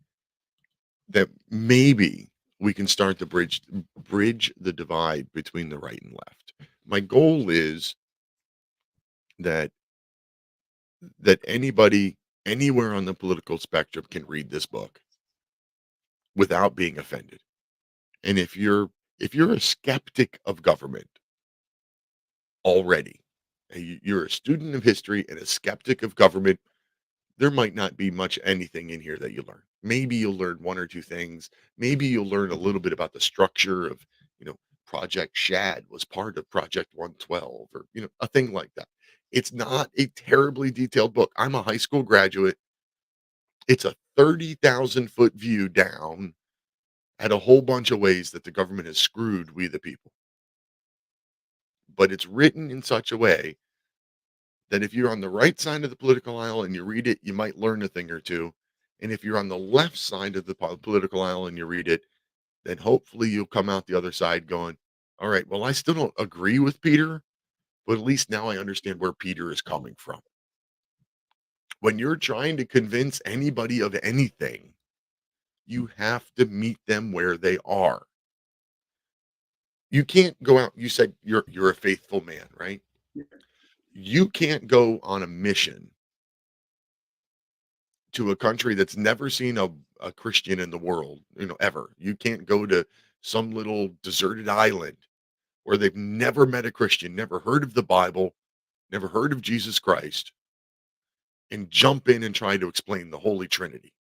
that maybe we can start to bridge the divide between the right and left. My goal is that anybody anywhere on the political spectrum can read this book without being offended. And if you're a skeptic of government already, and you're a student of history and a skeptic of government, there might not be much anything in here that you learn. Maybe you'll learn one or two things. Maybe you'll learn a little bit about the structure of, you know, Project Shad was part of Project 112 or, a thing like that. It's not a terribly detailed book. I'm a high school graduate. It's a 30,000-foot view down at a whole bunch of ways that the government has screwed we the people. But it's written in such a way that if you're on the right side of the political aisle and you read it, you might learn a thing or two. And if you're on the left side of the political aisle and you read it, then hopefully you'll come out the other side going, all right, well, I still don't agree with Peter, but at least now I understand where Peter is coming from. When you're trying to convince anybody of anything, you have to meet them where they are. You can't go out. You said you're a faithful man, right? Yeah. You can't go on a mission to a country that's never seen a Christian in the world, ever. You can't go to some little deserted island where they've never met a Christian, never heard of the Bible, never heard of Jesus Christ, and jump in and try to explain the Holy Trinity.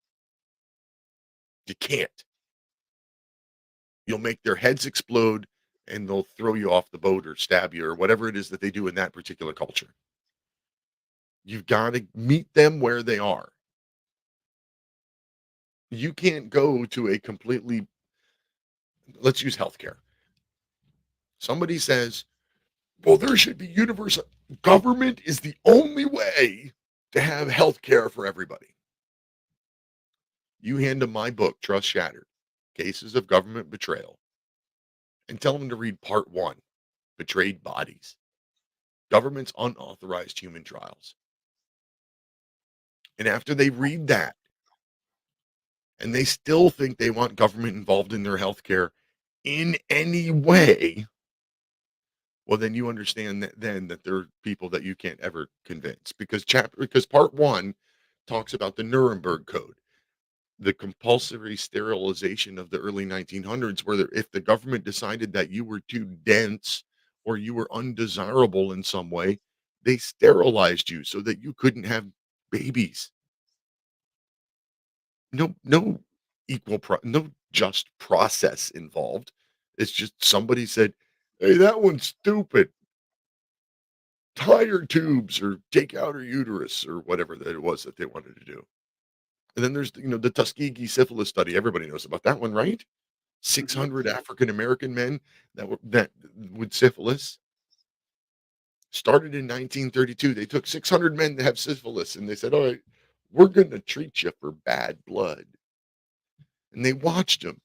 You can't. You'll make their heads explode and they'll throw you off the boat or stab you or whatever it is that they do in that particular culture. You've got to meet them where they are. You can't go to a completely, let's use healthcare. Somebody says, well, there should be universal government is the only way to have health care for everybody. You hand them my book, Trust Shattered, Cases of Government Betrayal, and tell them to read part one, Betrayed Bodies, Government's Unauthorized Human Trials. And after they read that, and they still think they want government involved in their health care in any way, well, then you understand that there are people that you can't ever convince because part one talks about the Nuremberg Code, the compulsory sterilization of the early 1900s, where if the government decided that you were too dense or you were undesirable in some way, they sterilized you so that you couldn't have babies. No no just process involved. It's just somebody said, "Hey, that one's stupid. Tie her tubes or take out her uterus," or whatever that it was that they wanted to do. And then there's, the Tuskegee syphilis study. Everybody knows about that one, right? Mhm. 600 African American men that with syphilis started in 1932. They took 600 men to have syphilis, and they said, "All right, we're going to treat you for bad blood." And they watched them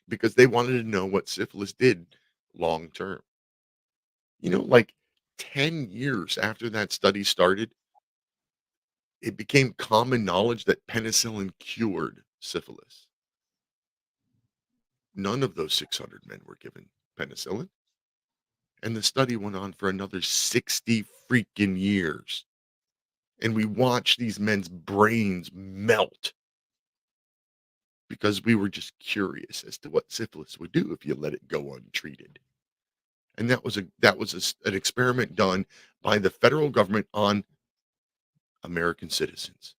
because they wanted to know what syphilis did long term. Like 10 years after that study started, it became common knowledge that penicillin cured syphilis. None of those 600 men were given penicillin. And the study went on for another 60 freaking years. And we watched these men's brains melt because we were just curious as to what syphilis would do if you let it go untreated. And an experiment done by the federal government on American citizens.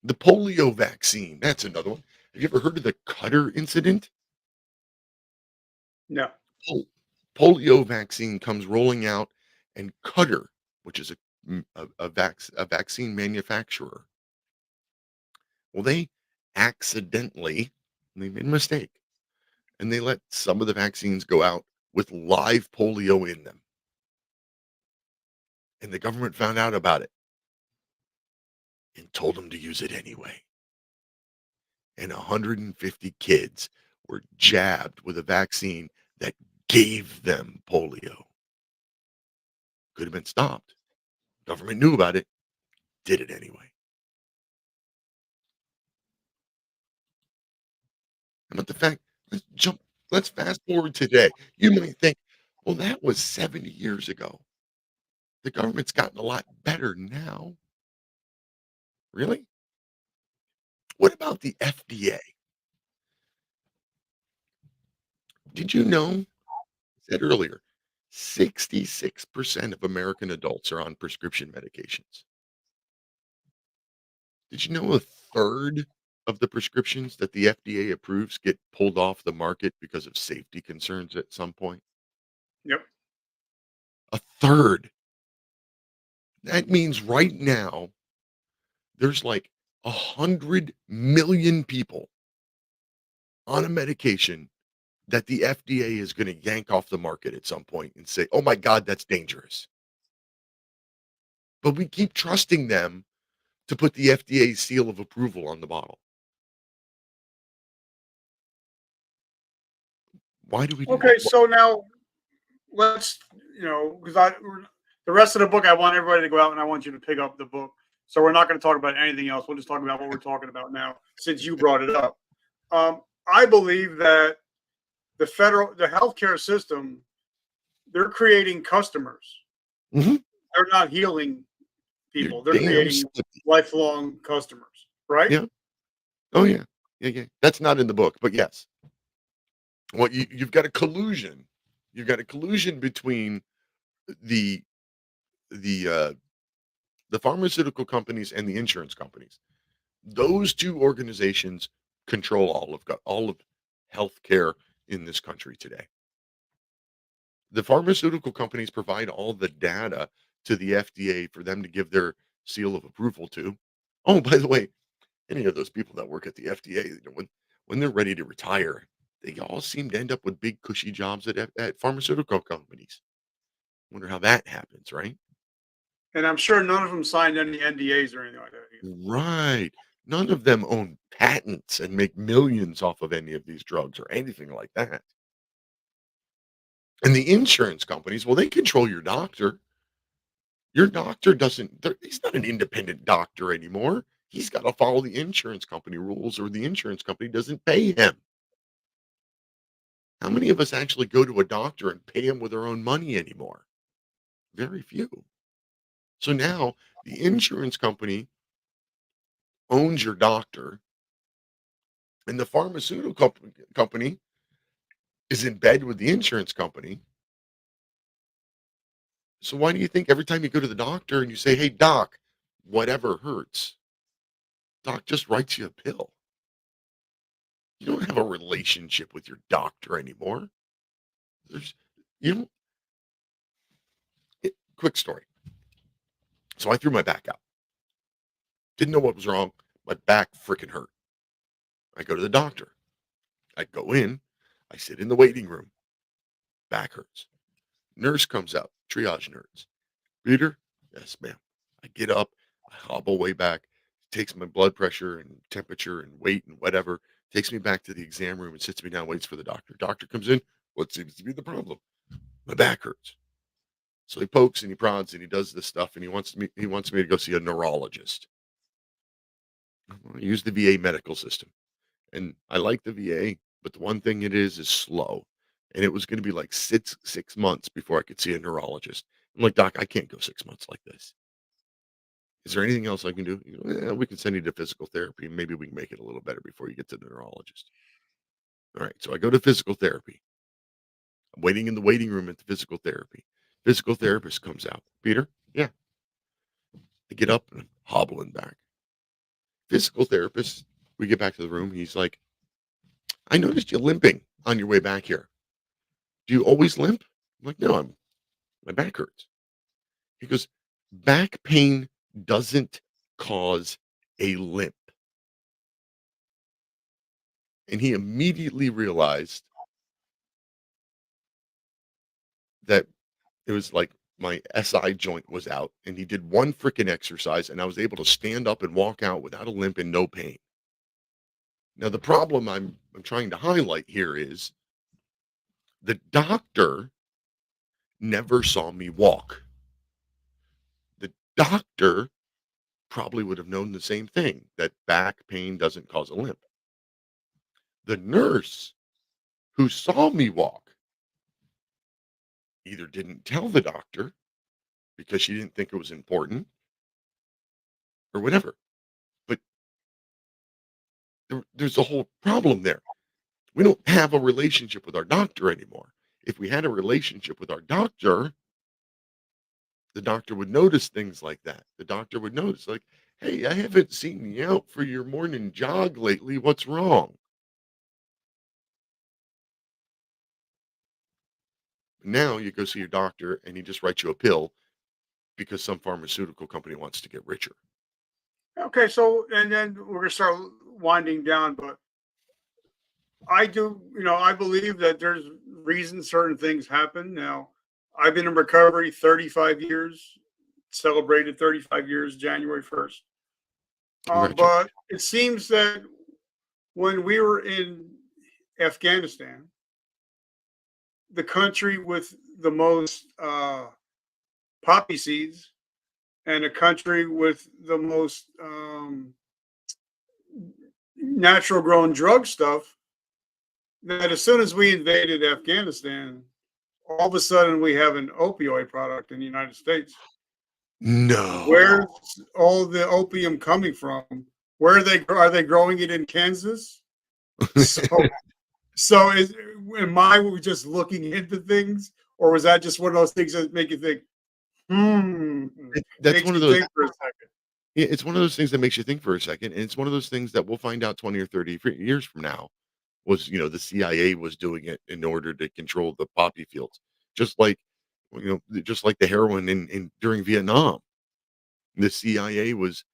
The polio vaccine, that's another one. Have you ever heard of the Cutter incident? No. Pol- Polio vaccine comes rolling out, and Cutter, which is a vaccine manufacturer, well, they made a mistake, and they let some of the vaccines go out with live polio in them, and the government found out about it and told them to use it anyway. And 150 kids were jabbed with a vaccine that gave them polio. Could have been stopped. Government knew about it, did it anyway. But the fact, let's fast forward today. You might think, well, that was 70 years ago. The government's gotten a lot better now. Really? What about the FDA? Did you know, I said earlier, 66% of American adults are on prescription medications. Did you know a third of the prescriptions that the FDA approves get pulled off the market because of safety concerns at some point? Yep. A third. That means right now there's like 100 million people on a medication that the FDA is going to yank off the market at some point and say, "Oh my God, that's dangerous." But we keep trusting them to put the FDA seal of approval on the bottle. Why do we do that? Okay, so now let's, because the rest of the book, I want everybody to go out and I want you to pick up the book. So we're not going to talk about anything else. We'll just talk about what we're talking about now, since you brought it up. I believe that the healthcare system, they're creating customers. Mhm. They're not healing You're people. They're damn creating slippy. lifelong customers, right? Yeah. Oh, yeah. Yeah, yeah. That's not in the book, but yes. Well, you've got a collusion. You've got a collusion between the the, uh, the pharmaceutical companies and the insurance companies. Those 2 organizations control all of healthcare in this country today. The pharmaceutical companies provide all the data to the FDA for them to give their seal of approval to. Oh, by the way, any of those people that work at the FDA, when they're ready to retire, they all seem to end up with big cushy jobs at pharmaceutical companies. Wonder how that happens, right? And I'm sure none of them signed any NDAs or anything like that either. Right. None of them own patents and make millions off of any of these drugs or anything like that. And the insurance companies, well, they control your doctor. Your doctor doesn't, he's not an independent doctor anymore. He's got to follow the insurance company rules or the insurance company doesn't pay him. How many of us actually go to a doctor and pay him with our own money anymore? Very few. So now the insurance company owns your doctor and the company is in bed with the insurance company. So why do you think every time you go to the doctor and you say, "Hey doc, whatever hurts," doc just writes you a pill? You don't have a relationship with your doctor anymore. There's you know, quick story. So I threw my back out. Didn't know what was wrong. My back freaking hurt. I go to the doctor. I go in. I sit in the waiting room. Back hurts. Nurse comes out. Triage nurse. Peter? Yes, ma'am. I get up. I hobble way back. Takes my blood pressure and temperature and weight and whatever. Takes me back to the exam room and sits me down. Waits for the doctor. Doctor comes in. What seems to be the problem? My back hurts. So he pokes and he prods and he does this stuff and he wants me to go see a neurologist. I use the VA medical system. And I like the VA, but the one thing it is slow. And it was going to be like six months before I could see a neurologist. I'm like, doc, I can't go 6 months like this. Is there anything else I can do? You know, "Yeah, we can send you to physical therapy. Maybe we can make it a little better before you get to the neurologist." All right. So I go to physical therapy. I'm waiting in the waiting room at the physical therapy. Physical therapist comes out. Peter? Yeah. I get up and I'm hobbling back. Physical therapist, we get back to the room. He's like, I noticed you limping on your way back here. Do you always limp? I'm like, no, my back hurts. He goes, back pain doesn't cause a limp. And he immediately realized that it was like my SI joint was out and he did one freaking exercise and I was able to stand up and walk out without a limp and no pain. Now the problem I'm trying to highlight here is the doctor never saw me walk. The doctor probably would have known the same thing, that back pain doesn't cause a limp. The nurse who saw me walk either didn't tell the doctor because she didn't think it was important or whatever. But there's a whole problem there. We don't have a relationship with our doctor anymore. If we had a relationship with our doctor, the doctor would notice things like that. The doctor would notice, like, "Hey, I haven't seen you out for your morning jog lately. What's wrong?" Now you go see your doctor and he just writes you a pill because some pharmaceutical company wants to get richer. Okay, so and then we're gonna start winding down, but I do, I believe that there's reasons certain things happen. Now, I've been in recovery 35 years, celebrated 35 years January 1st. But Congratulations. it seems that when we were in Afghanistan, the country with the most poppy seeds and a country with the most natural grown drug stuff, that as soon as we invaded Afghanistan, all of a sudden we have an opioid product in the United States. Where's No. all the opium coming from? Where are they growing it in Kansas? So is am I just looking into things, or was that just one of those things that make you think, hmm, That's makes one of you those think for a second? yeah, it's one of those things that makes you think for a second, and it's one of those things that we'll find out 20 or 30 years from now was, the CIA was doing it in order to control the poppy fields. Just like, just like the heroin in during Vietnam. The CIA was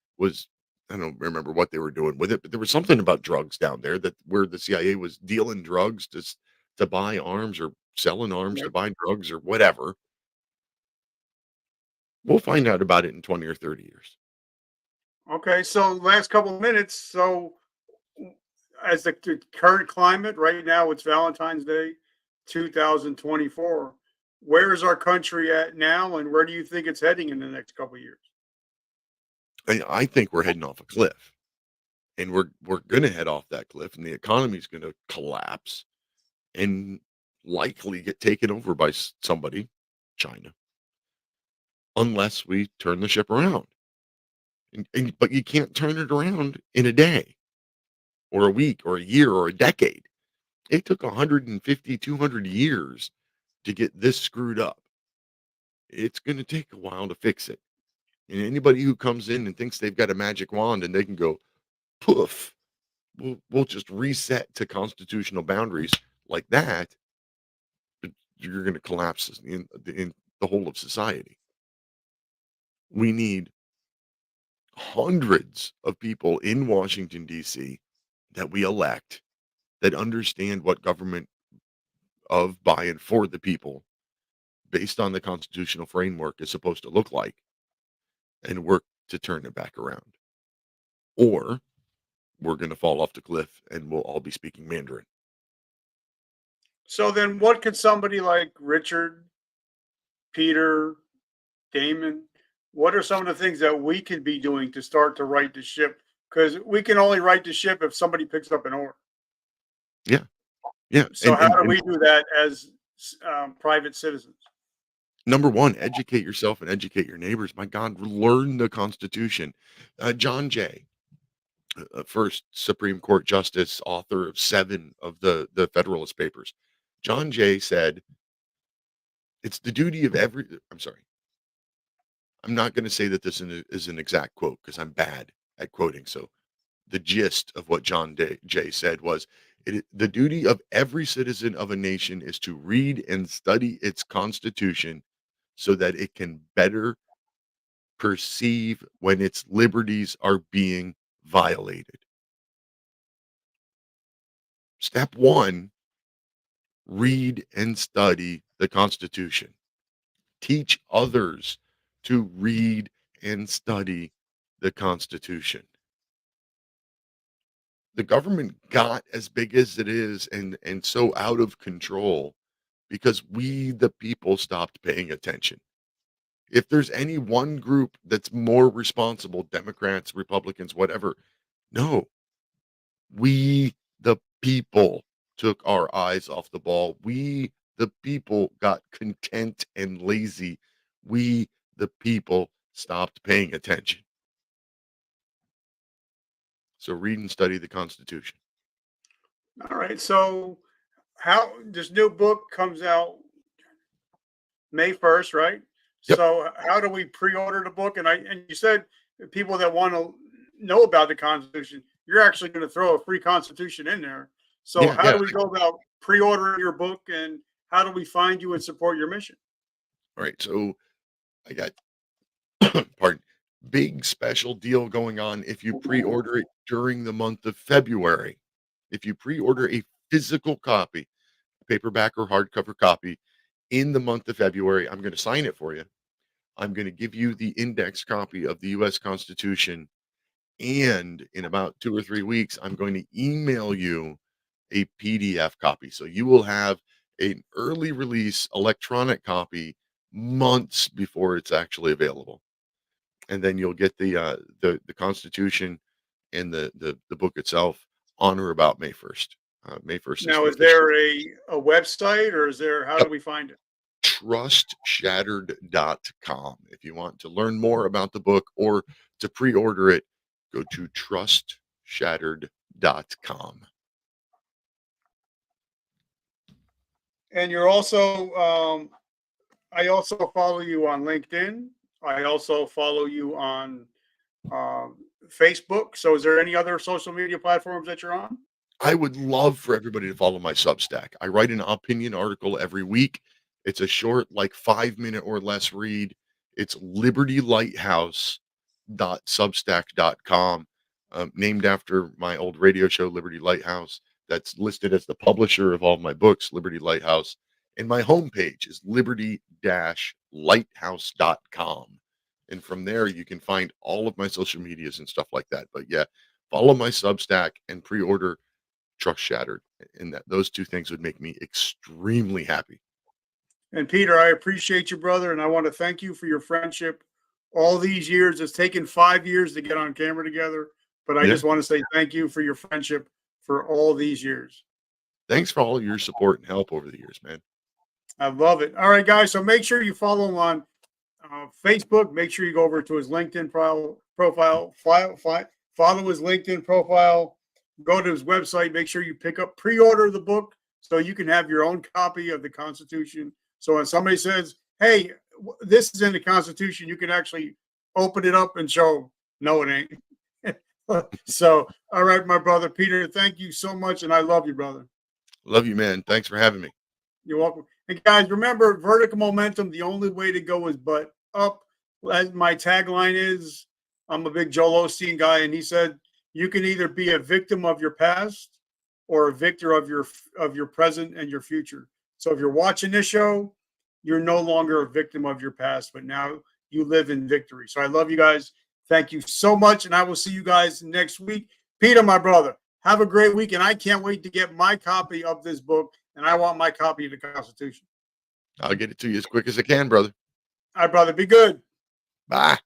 I don't remember what they were doing with it, but there was something about drugs down there that where the CIA was dealing drugs to buy arms or selling arms to Yep. buy drugs or whatever. We'll find out about it in 20 or 30 years. Okay, so last couple of minutes. So, as the current climate right now, it's Valentine's Day, 2024. Where is our country at now, and where do you think it's heading in the next couple of years? I think we're heading off a cliff, and we're gonna head off that cliff, and the economy's gonna collapse and likely get taken over by somebody, China, unless we turn the ship around. But you can't turn it around in a day or a week or a year or a decade. It took 150, 200 years to get this screwed up. It's going to take a while to fix it. And anybody who comes in and thinks they've got a magic wand and they can go poof, we'll just reset to constitutional boundaries like that, but you're going to collapse in the whole of society. We need hundreds of people in Washington, D.C. that we elect that understand what government of, by, and for the people based on the constitutional framework is supposed to look like and work to turn it back around. Or we're going to fall off the cliff and we'll all be speaking Mandarin. So then, what could somebody like Richard, Peter, Damon, what are some of the things that we could be doing to start to right the ship? Because we can only right the ship if somebody picks up an oar. Yeah. Yeah. So And, how and, do and we do that as private citizens? number one, educate yourself and educate your neighbors. My God, learn the Constitution. John Jay, first Supreme Court Justice, author of 7 of the Federalist Papers. John Jay said, it's the duty of every, I'm sorry, I'm not going to say that this is an exact quote because I'm bad at quoting. So the gist of what Jay said was the duty of every citizen of a nation is to read and study its constitution so that it can better perceive when its liberties are being violated. Step one, read and study the constitution. Teach others to read and study the constitution. The government got as big as it is and so out of control because we the people stopped paying attention. If there's any one group that's more responsible, Democrats, Republicans, whatever, no, we the people took our eyes off the ball. We the people got content and lazy. We the people stopped paying attention. So read and study the Constitution. All right. So how this new book comes out May 1st, right? Yep. So how do we pre-order the book? And you said people that want to know about the Constitution, you're actually going to throw a free Constitution in there. So Yeah, how yeah. do we go about pre-ordering your book, and how do we find you and support your mission? All right. So I got pardon, big special deal going on if you pre-order it during the month of February. If you pre-order a physical copy, paperback or hardcover copy in the month of February, I'm going to sign it for you. I'm going to give you the index copy of the US Constitution. And in about 2 or 3 weeks, I'm going to email you a PDF copy. So you will have an early release electronic copy months before it's actually available. And then you'll get the Constitution and the book itself on or about May 1st. May 1st is Now, the is official. there a website, or is there, how Yep. do we find it? TrustShattered.com. If you want to learn more about the book or to pre-order it, go to TrustShattered.com. And you're also, I also follow you on LinkedIn. I also follow you on um, Facebook. So, is there any other social media platforms that you're on? I would love for everybody to follow my Substack. I write an opinion article every week. It's a short, like 5 minute or less read. It's libertylighthouse.substack.com, named after my old radio show, Liberty Lighthouse. That's listed as the publisher of all my books, Liberty Lighthouse. And my homepage is liberty-lighthouse.com. And from there, you can find all of my social medias and stuff like that. But yeah, follow my Substack and pre-order Trust Shattered, and that those two things would make me extremely happy. And Peter, I appreciate you, brother, and I want to thank you for your friendship all these years. It's taken 5 years to get on camera together, but I Yeah. just want to say thank you for your friendship for all these years. Thanks for all your support and help over the years, man. I love it. All right, guys. So make sure you follow him on Facebook. Make sure you go over to his LinkedIn profile, follow his LinkedIn profile, go to his website. Make sure you pre-order the book so you can have your own copy of the Constitution. So when somebody says, "Hey, this is in the Constitution," you can actually open it up and show, "No, it ain't." So, all right, my brother Peter, thank you so much, and I love you, brother. Love you, man. Thanks for having me. You're welcome. And guys, remember, vertical momentum, the only way to go is butt up. As my tagline is, I'm a big Joel Osteen guy, and he said, you can either be a victim of your past or a victor of your present and your future. So if you're watching this show, you're no longer a victim of your past, but now you live in victory. So I love you guys. Thank you so much, and I will see you guys next week. Peter, my brother, have a great week, and I can't wait to get my copy of this book, and I want my copy of the Constitution. I'll get it to you as quick as I can, brother. All right, brother, be good. Bye.